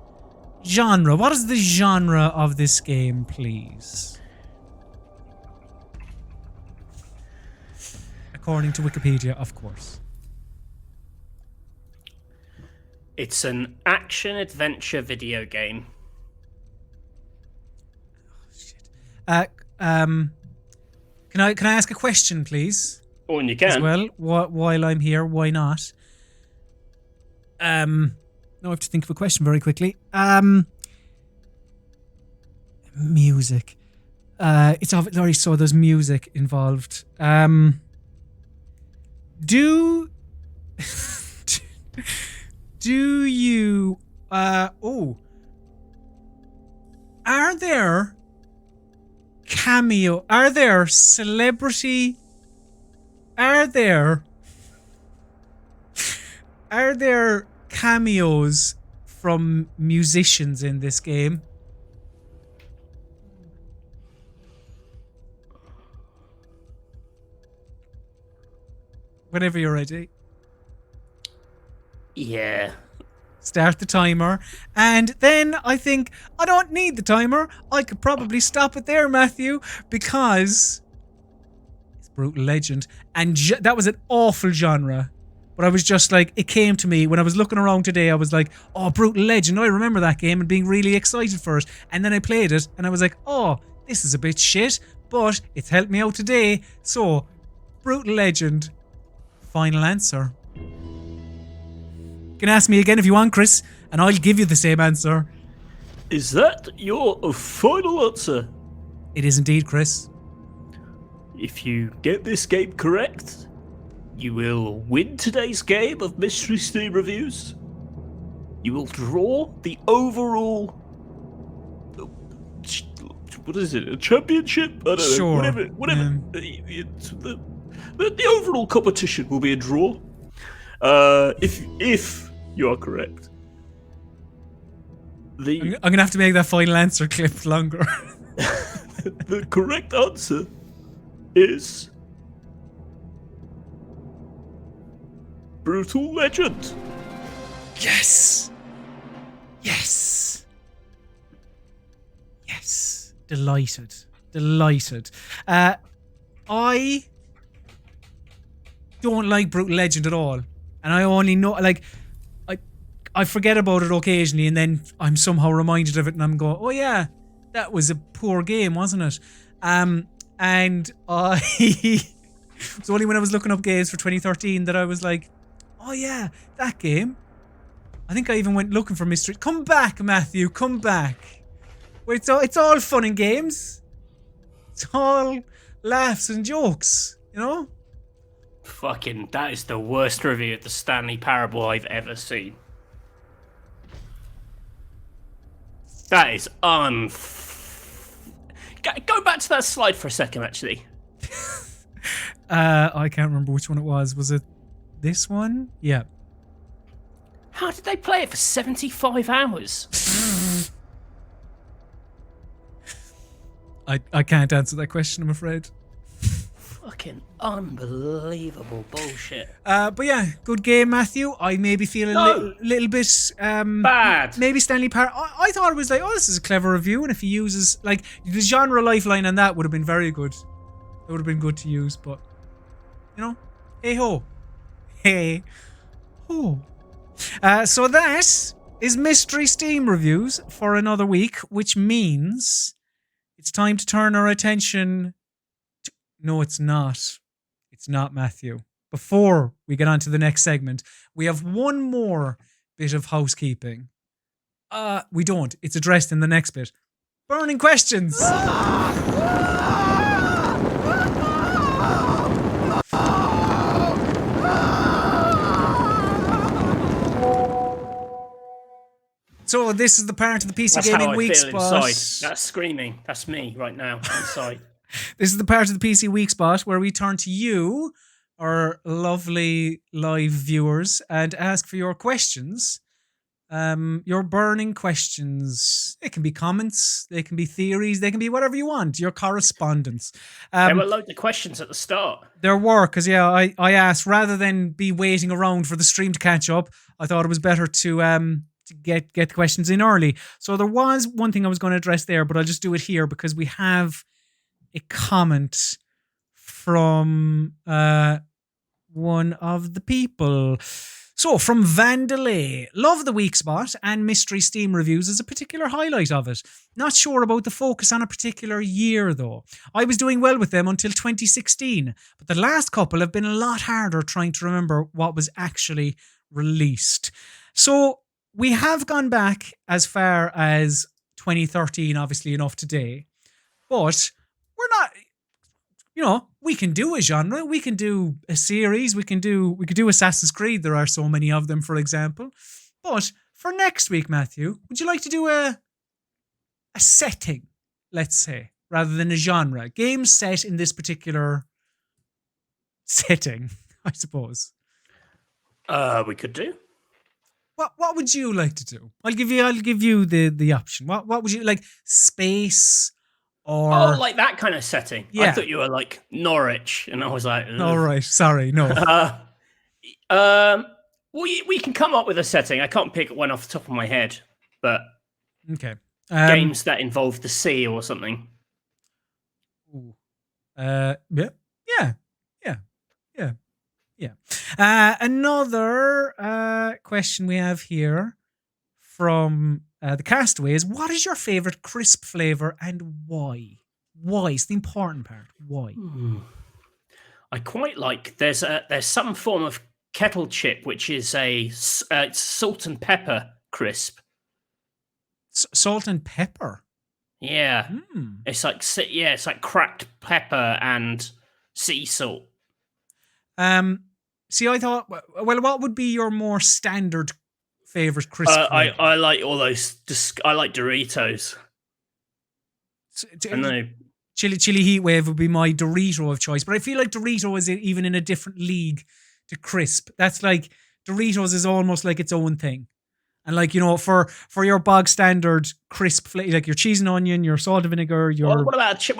genre. What is the genre of this game, please? According to Wikipedia, of course. It's an action-adventure video game. Can I ask a question, please? Oh, and you can. As well, while I'm here, why not? No, I have to think of a question very quickly. Music. It's already saw there's music involved. Do you are there cameo? Are there celebrity? Are there Are there cameos from musicians in this game? Whenever you're ready. Yeah. Start the timer. And then I think I don't need the timer. I could probably stop it there, Matthew, because it's Brutal Legend. And that was an awful genre. But I was just like, it came to me when I was looking around today. I was like, oh, Brutal Legend. I remember that game and being really excited for it. And then I played it and I was like, oh, this is a bit shit, but it's helped me out today. So, Brutal Legend. Final answer. You can ask me again if you want, Chris, and I'll give you the same answer. Is that your final answer? It is indeed, Chris. If you get this game correct, you will win today's game of Mystery Steam Reviews. You will draw the overall... What is it? A championship? I don't know. Sure. Whatever. It's the overall competition will be a draw. If you are correct. I'm going to have to make that final answer clip longer. The correct answer is Brutal Legend. Yes. Yes. Yes. Delighted. I don't like Brutal Legend at all. And I only know, like, I forget about it occasionally and then I'm somehow reminded of it and I'm going, oh yeah, that was a poor game, wasn't it? And I... it was only when I was looking up games for 2013 that I was like, oh yeah, that game. I think I even went looking for mystery. Come back, Matthew, come back. It's all fun and games. It's all laughs and jokes, you know? Fucking, that is the worst review of the Stanley Parable I've ever seen. That is Go back to that slide for a second, actually. I can't remember which one it was. Was it this one? Yeah. How did they play it for 75 hours? I can't answer that question, I'm afraid. Fucking unbelievable bullshit. But yeah, good game, Matthew. I maybe feel a little bit bad. Maybe Stanley Parable. I thought it was like, oh, this is a clever review, and if he uses like the genre lifeline on that would have been very good. It would have been good to use, but you know, hey ho, hey ho. So that is Mystery Steam Reviews for another week, which means it's time to turn our attention. No, it's not. It's not, Matthew. Before we get on to the next segment, we have one more bit of housekeeping. We don't. It's addressed in the next bit. Burning questions. So this is the part of the PC Gaming Weekspot. That's screaming. That's me right now inside. This is the part of the PC Weekspot where we turn to you, our lovely live viewers, and ask for your questions. Your burning questions. It can be comments, they can be theories, they can be whatever you want. Your correspondence. There were loads of questions at the start. There were, because I asked, rather than be waiting around for the stream to catch up, I thought it was better to get the questions in early. So there was one thing I was going to address there, but I'll just do it here because we have a comment from one of the people. So, from Vandalay, love the Weekspot and Mystery Steam Reviews is a particular highlight of it. Not sure about the focus on a particular year, though. I was doing well with them until 2016, but the last couple have been a lot harder trying to remember what was actually released. So, we have gone back as far as 2013, obviously enough today, but we're not, you know, we can do a genre, we can do a series, we can do Assassin's Creed. There are so many of them, for example. But for next week, Matthew, would you like to do a setting, let's say, rather than a genre? Games set in this particular setting, I suppose. We could do. What would you like to do? I'll give you the option. What would you like? Space or Like that kind of setting. Yeah. I thought you were like Norwich, and I was like, ugh. all right, sorry, no. We can come up with a setting. I can't pick one off the top of my head, but Okay. games that involve the sea or something. Yeah. Another question we have here from the Castaways. What is your favorite crisp flavor and why? Why? It's the important part. Why? I quite like. There's some form of kettle chip which is a salt and pepper crisp. Salt and pepper. Yeah, it's like cracked pepper and sea salt. See, I thought, well, what would be your more standard favorite crisp flavor? I like all those. I like Doritos. I know. Chili Heat Wave would be my Dorito of choice, but I feel like Dorito is even in a different league to crisp. That's like Doritos is almost like its own thing. And like, you know, for your bog standard crisp flavor, like your cheese and onion, your salt and vinegar, your What about is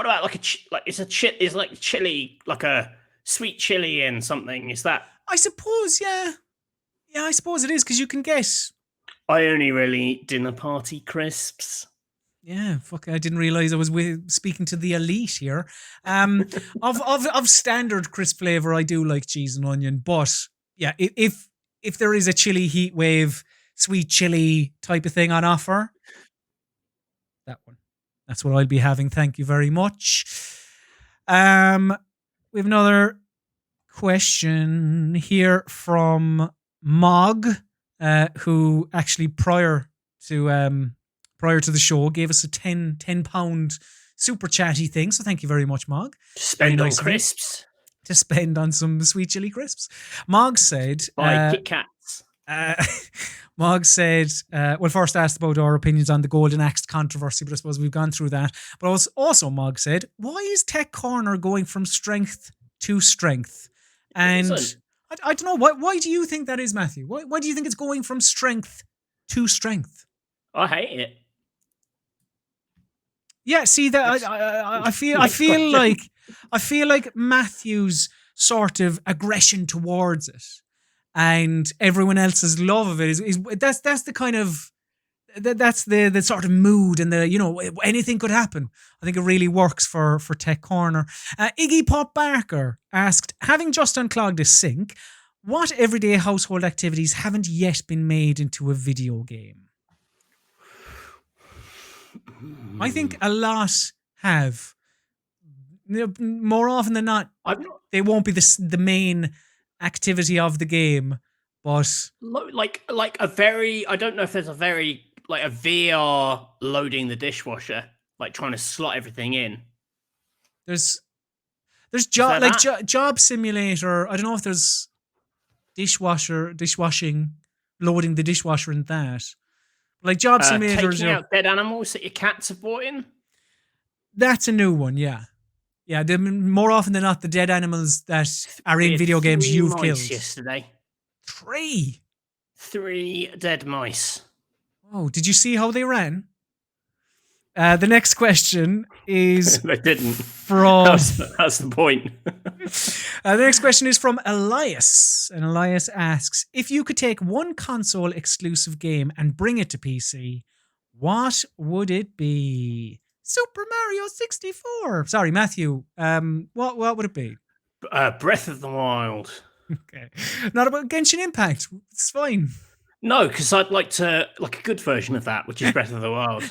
like chili, like a sweet chili and something? Is that? I suppose, yeah. Yeah, I suppose it is because you can get. I only really eat dinner party crisps. Yeah, fuck! I didn't realize I was speaking to the elite here. Of standard crisp flavor, I do like cheese and onion, but yeah, if there is a chili heat wave, sweet chili type of thing on offer, that one. That's what I'll be having. Thank you very much. We have another question here from Mog, who actually prior to the show gave us a £10 super chatty thing. So thank you very much, Mog. Spend on crisps. To spend on some sweet chili crisps. Mog said... Buy Kit Kats. Mog said, well, first asked about our opinions on the Golden Axe controversy, but I suppose we've gone through that. But also Mog said, why is Tech Corner going from strength to strength? And I don't know, why do you think that is, Matthew? Why do you think it's going from strength to strength? I hate it. Yeah, see that I feel like Matthew's sort of aggression towards it and everyone else's love of it is that's the kind of that's the sort of mood and the, you know, anything could happen. I think it really works for Tech Corner. Iggy Pop Barker asked, having just unclogged a sink, what everyday household activities haven't yet been made into a video game? I think a lot have. More often than not, they won't be the main activity of the game, but like a very. I don't know if there's a very like a VR loading the dishwasher, like trying to slot everything in. There's job simulator. I don't know if there's dishwashing, loading the dishwasher and that. Like job simulators, taking out dead animals that your cats have brought in. That's a new one, yeah. Yeah, more often than not, the dead animals that are in video games you've killed. Yesterday. 3 dead mice. Oh, did you see how they ran? The next question is... They didn't. From... That's the point. The next question is from Elias. And Elias asks, if you could take one console exclusive game and bring it to PC, what would it be? Super Mario 64. Sorry, Matthew. What would it be? Breath of the Wild. Okay. Not about Genshin Impact. It's fine. No, because I'd like a good version of that, which is Breath of the Wild.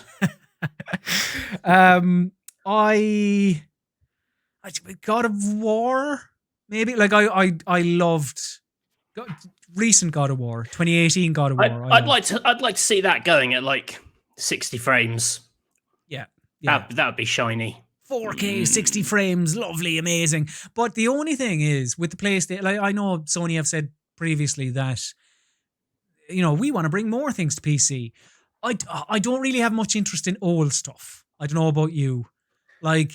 God of War, maybe. Like I loved recent God of War, 2018 God of War. I'd like to see that going at like 60 frames. Yeah, that would be shiny. 4K, 60 frames, lovely, amazing. But the only thing is with the PlayStation, like I know Sony have said previously that, you know, we want to bring more things to PC. I don't really have much interest in old stuff. I don't know about you. Like,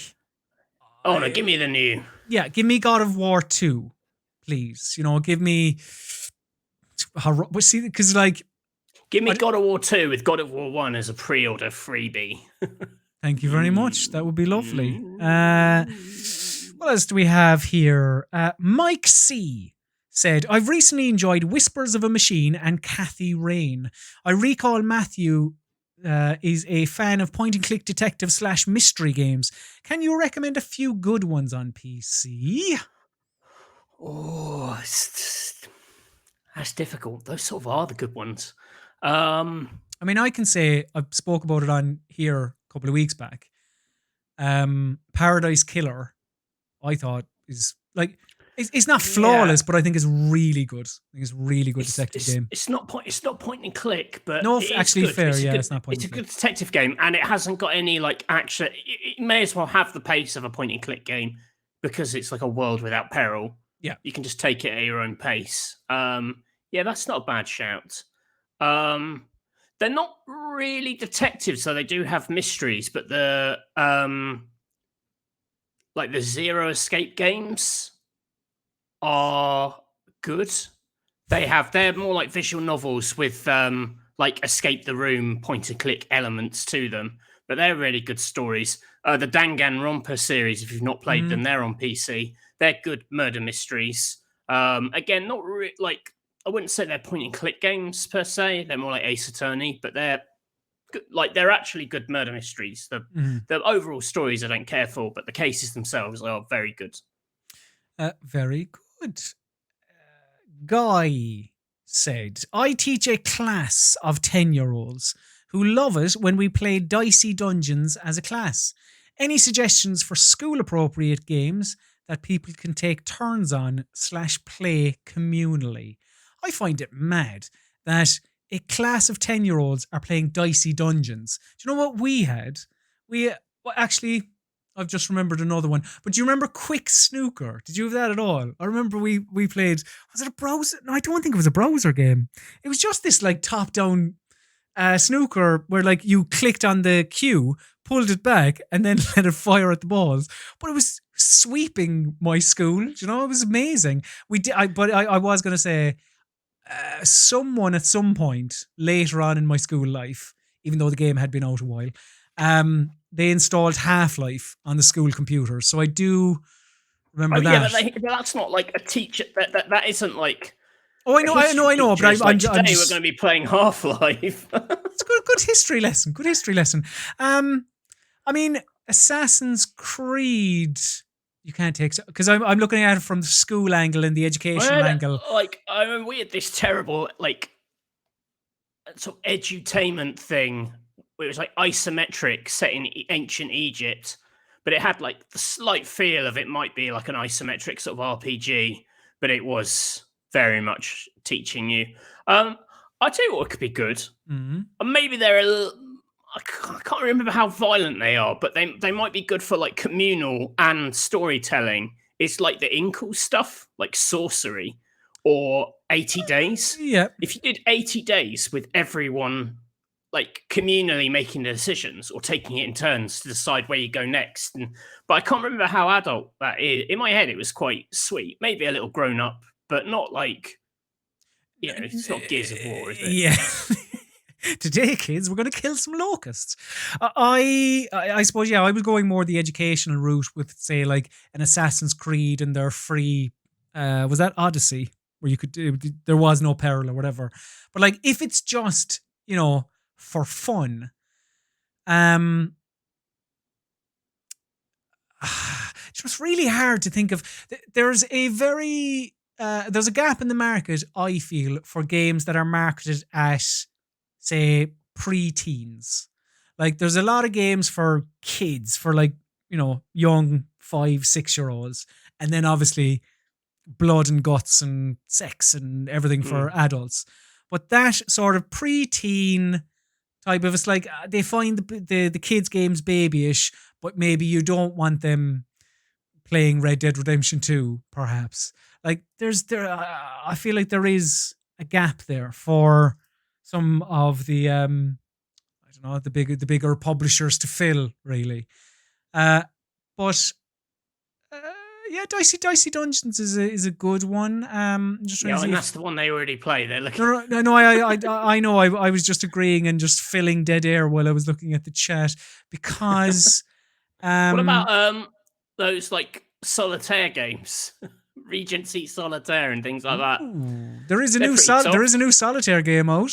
oh no, give me the new. Yeah, give me God of War 2, please. You know, give me But see, because like, Give me God of War 2 with God of War 1 as a pre-order freebie. thank you very much. That would be lovely. Mm. What else do we have here? Mike C said, I've recently enjoyed Whispers of a Machine and Kathy Rain. I recall Matthew is a fan of point-and-click detective / mystery games. Can you recommend a few good ones on PC? Oh, that's difficult. Those sort of are the good ones. I mean, I can say, I spoke about it on here a couple of weeks back. Paradise Killer, I thought is like, it's not flawless, but I think it's really good. I think it's a really good detective game. It's not point and click, but No, it actually is good. fair. Yeah, it's not point It's a and click. good detective game, and it hasn't got any like action. It may as well have the pace of a point and click game because it's like a world without peril. Yeah, you can just take it at your own pace. Yeah, that's not a bad shout. They're not really detectives, so they do have mysteries, but the like the Zero Escape games are good. They're more like visual novels with like escape the room point and click elements to them, but they're really good stories. The Danganronpa series, if you've not played them, they're on PC. They're good murder mysteries. Again, not like, I wouldn't say they're point and click games per se. They're more like Ace Attorney, but they're good, like they're actually good murder mysteries. The overall stories I don't care for, but the cases themselves are very good. Very good. Guy said, I teach a class of 10-year-olds who love it when we play dicey dungeons as a class. Any suggestions for school-appropriate games that people can take turns on / play communally? I find it mad that a class of 10-year-olds are playing dicey dungeons. Do you know what we had? Actually, I've just remembered another one. But do you remember Quick Snooker? Did you have that at all? I remember we played, was it a browser? No, I don't think it was a browser game. It was just this like top-down snooker where like you clicked on the cue, pulled it back, and then let it fire at the balls. But it was sweeping my school. You know, it was amazing. But I was going to say, someone at some point later on in my school life, even though the game had been out a while, they installed Half-Life on the school computer. So I do remember that. Yeah, but that's not like a teacher. That isn't like. Oh, I know. But I'm just, we're going to be playing Half-Life. It's a good history lesson. Good history lesson. I mean, Assassin's Creed. You can't take, because I'm looking at it from the school angle and the educational angle. Like, I mean, we had this terrible like sort of edutainment thing. It was like isometric set in ancient Egypt, but it had like the slight feel of it might be like an isometric sort of RPG, but it was very much teaching you. I'll tell you what could be good. Maybe they're a little, I can't remember how violent they are, but they might be good for like communal and storytelling. It's like the Inkle stuff, like sorcery or 80 days. Yeah. If you did 80 days with everyone like communally making the decisions or taking it in turns to decide where you go next. But I can't remember how adult that is. In my head, it was quite sweet, maybe a little grown up, but not like, you know, it's not Gears of War, is it? Yeah. Today, kids, we're going to kill some locusts. I suppose, yeah, I was going more the educational route with, say, like an Assassin's Creed and their free, was that Odyssey? Where you could do, there was no peril or whatever. But like, if it's just, you know, for fun, it's just really hard to think of. There's a gap in the market, I feel, for games that are marketed at, say, pre-teens. Like, there's a lot of games for kids, for like, you know, young 5-6-year-olds, and then obviously blood and guts and sex and everything for adults. But that sort of pre-teen type of, it's like they find the kids' games babyish, but maybe you don't want them playing Red Dead Redemption 2, perhaps. Like I feel like there is a gap there for some of the I don't know, the bigger publishers to fill, really. But Yeah, Dicey Dungeons is a good one. Just trying Yeah, to see and if- that's the one they already play. They're looking. No. I know. I was just agreeing and just filling dead air while I was looking at the chat because. What about those like solitaire games, Regency Solitaire and things like that? There is a They're new pretty tough. there is a new solitaire game out.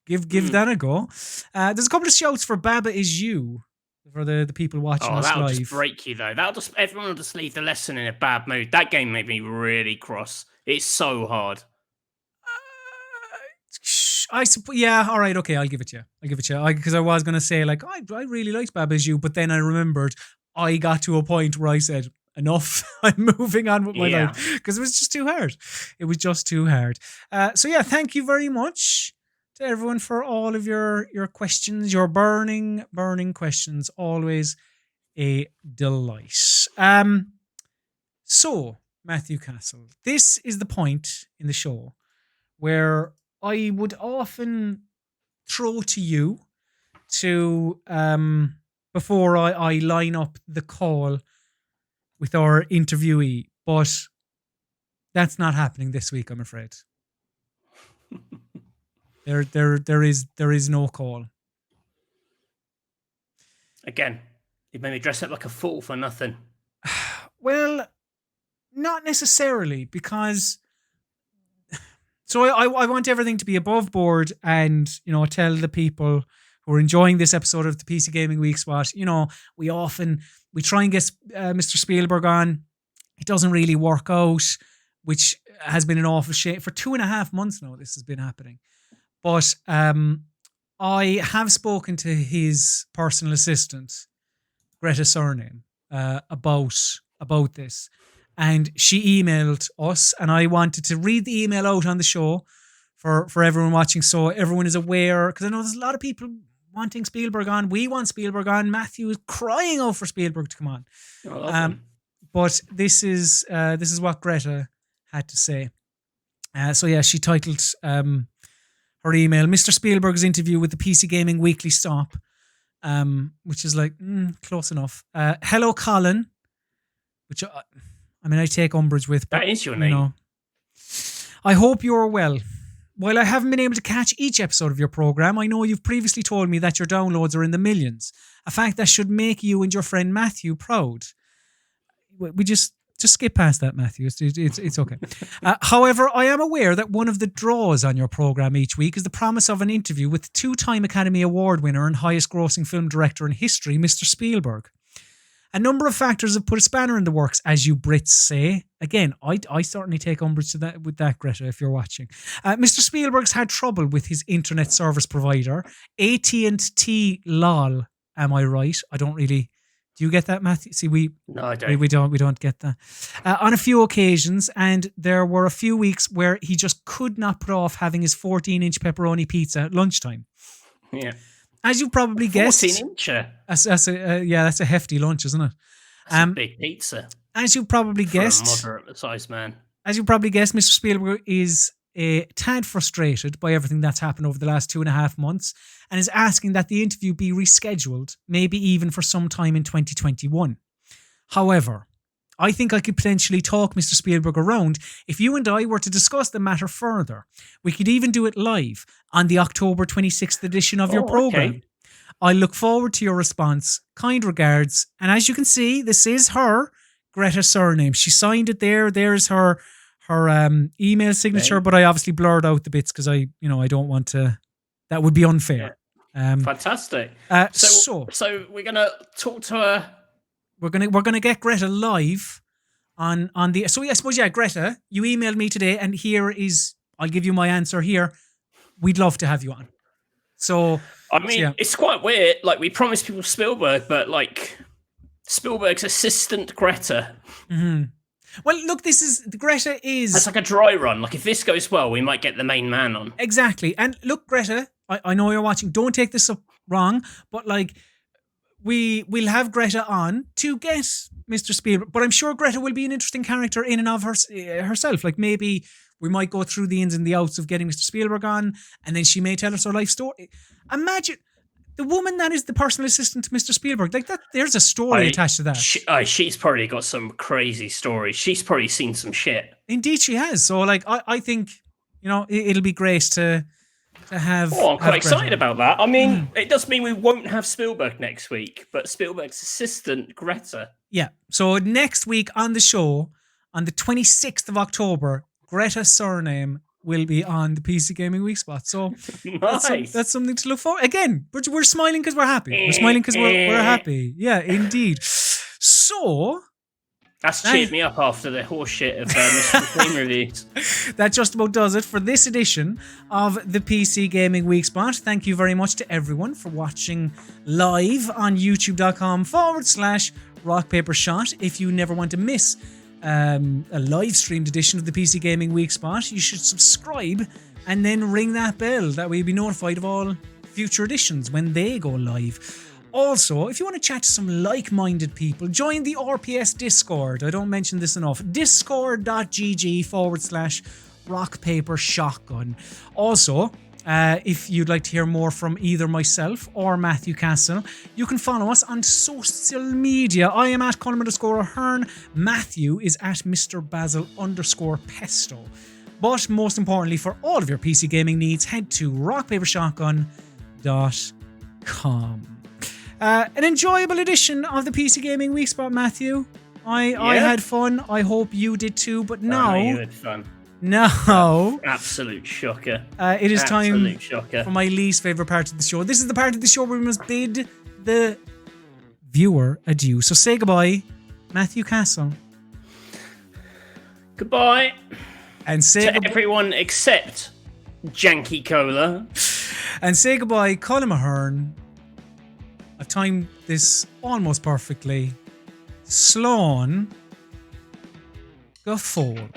Give that a go. There's a couple of shouts for Baba Is You for the people watching Oh, us that'll live. just break you though. Everyone will just leave the lesson in a bad mood. That game made me really cross. It's so hard. Yeah, all right, okay, I'll give it to you. Because I was going to say, like, I really liked Baba Is You, but then I remembered I got to a point where I said, enough, I'm moving on with my life. Because it was just too hard. It was just too hard. So yeah, thank you very much to everyone for all of your questions, your burning questions. Always a delight. So, Matthew Castle, this is the point in the show where I would often throw to you to before I line up the call with our interviewee, but that's not happening this week, I'm afraid. There is no call. Again, you made me dress up like a fool for nothing. Well, not necessarily, because so I want everything to be above board and, tell the people who are enjoying this episode of the PC Gaming Weekspot, we try and get Mr. Spielberg on. It doesn't really work out, which has been an awful shame. For 2.5 months now, this has been happening. But I have spoken to his personal assistant, Greta Surname, about this. And she emailed us, and I wanted to read the email out on the show for everyone watching, so everyone is aware. Because I know there's a lot of people wanting Spielberg on. We want Spielberg on. Matthew is crying out for Spielberg to come on. But this is what Greta had to say. So yeah, she titled her email "Mr. Spielberg's interview with the PC Gaming Weekly Stop," which is like close enough. Hello, Colin. Which I take umbrage with. But, that is your name. I hope you're well. While I haven't been able to catch each episode of your program, I know you've previously told me that your downloads are in the millions. A fact that should make you and your friend Matthew proud. We just skip past that, Matthew. It's okay. However, I am aware that one of the draws on your program each week is the promise of an interview with two-time Academy Award winner and highest-grossing film director in history, Mr. Spielberg. A number of factors have put a spanner in the works, as you Brits say. Again, I certainly take umbrage to that with that, Greta, if you're watching. Mr. Spielberg's had trouble with his internet service provider, AT&T LOL. Am I right? I don't really. Do you get that, Matthew? See, no, I don't. We don't get that. On a few occasions, and there were a few weeks where he just could not put off having his 14-inch pepperoni pizza at lunchtime. Yeah. As you probably guessed, 14-incher. That's a hefty lunch, isn't it? That's a big pizza. As you probably guessed, a moderate-sized man. As you probably guessed, Mr. Spielberg is a tad frustrated by everything that's happened over the last 2.5 months, and is asking that the interview be rescheduled, maybe even for some time in 2021. However, I think I could potentially talk Mr. Spielberg around if you and I were to discuss the matter further. We could even do it live on the October 26th edition of your program. Okay. I look forward to your response. Kind regards. And as you can see, this is her, Greta Surname. She signed it there. There's her email signature, but I obviously blurred out the bits because I don't want to. That would be unfair. Yeah. Fantastic. So we're gonna talk to her. We're gonna get Greta live on the. So I suppose, Greta, you emailed me today, and I'll give you my answer here. We'd love to have you on. So it's quite weird. Like, we promised people Spielberg, but like Spielberg's assistant Greta. Mm-hmm. Well, look, Greta is. That's like a dry run. Like, if this goes well, we might get the main man on. Exactly. And look, Greta, I know you're watching. Don't take this up wrong, but like, we'll have Greta on to get Mr. Spielberg. But I'm sure Greta will be an interesting character in and of herself. Like, maybe we might go through the ins and the outs of getting Mr. Spielberg on, and then she may tell us her life story. Imagine The woman that is the personal assistant to Mr. Spielberg, like that, there's a story attached to that. She's probably got some crazy stories. She's probably seen some shit. Indeed, she has. So, like, I think, it'll be great to have. Oh, I'm quite excited Greta. about that. I mean, it does mean we won't have Spielberg next week, but Spielberg's assistant, Greta. Yeah. So next week on the show, on the 26th of October, Greta's surname will be on the PC Gaming Weekspot. So Nice. that's something to look for. Again, we're smiling because we're happy. We're smiling because we're happy. Yeah, indeed. So That's cheered me up after the horse shit of Mr. Game reviews. that just about does it for this edition of the PC Gaming Weekspot. Thank you very much to everyone for watching live on youtube.com/rockpapershot. If you never want to miss a live streamed edition of the PC Gaming Weekspot, you should subscribe and then ring that bell. That way you'll be notified of all future editions when they go live. Also, if you want to chat to some like-minded people, join the RPS Discord. I don't mention this enough. discord.gg/rockpapershotgun. Also, if you'd like to hear more from either myself or Matthew Castle, you can follow us on social media. I am at Colm_Ahern. Matthew is at Mr. Basil_Pesto. But most importantly, for all of your PC gaming needs, head to rockpapershotgun.com. An enjoyable edition of the PC Gaming Weekspot, Matthew. I had fun. I hope you did too. But now, you had fun. Now, Absolute shocker. it is time shocker. for my least favorite part of the show. This is the part of the show where we must bid the viewer adieu. So say goodbye, Matthew Castle. Goodbye. And say to everyone except Janky Cola. And say goodbye, Colm Ahern. I've timed this almost perfectly. Slán go forward.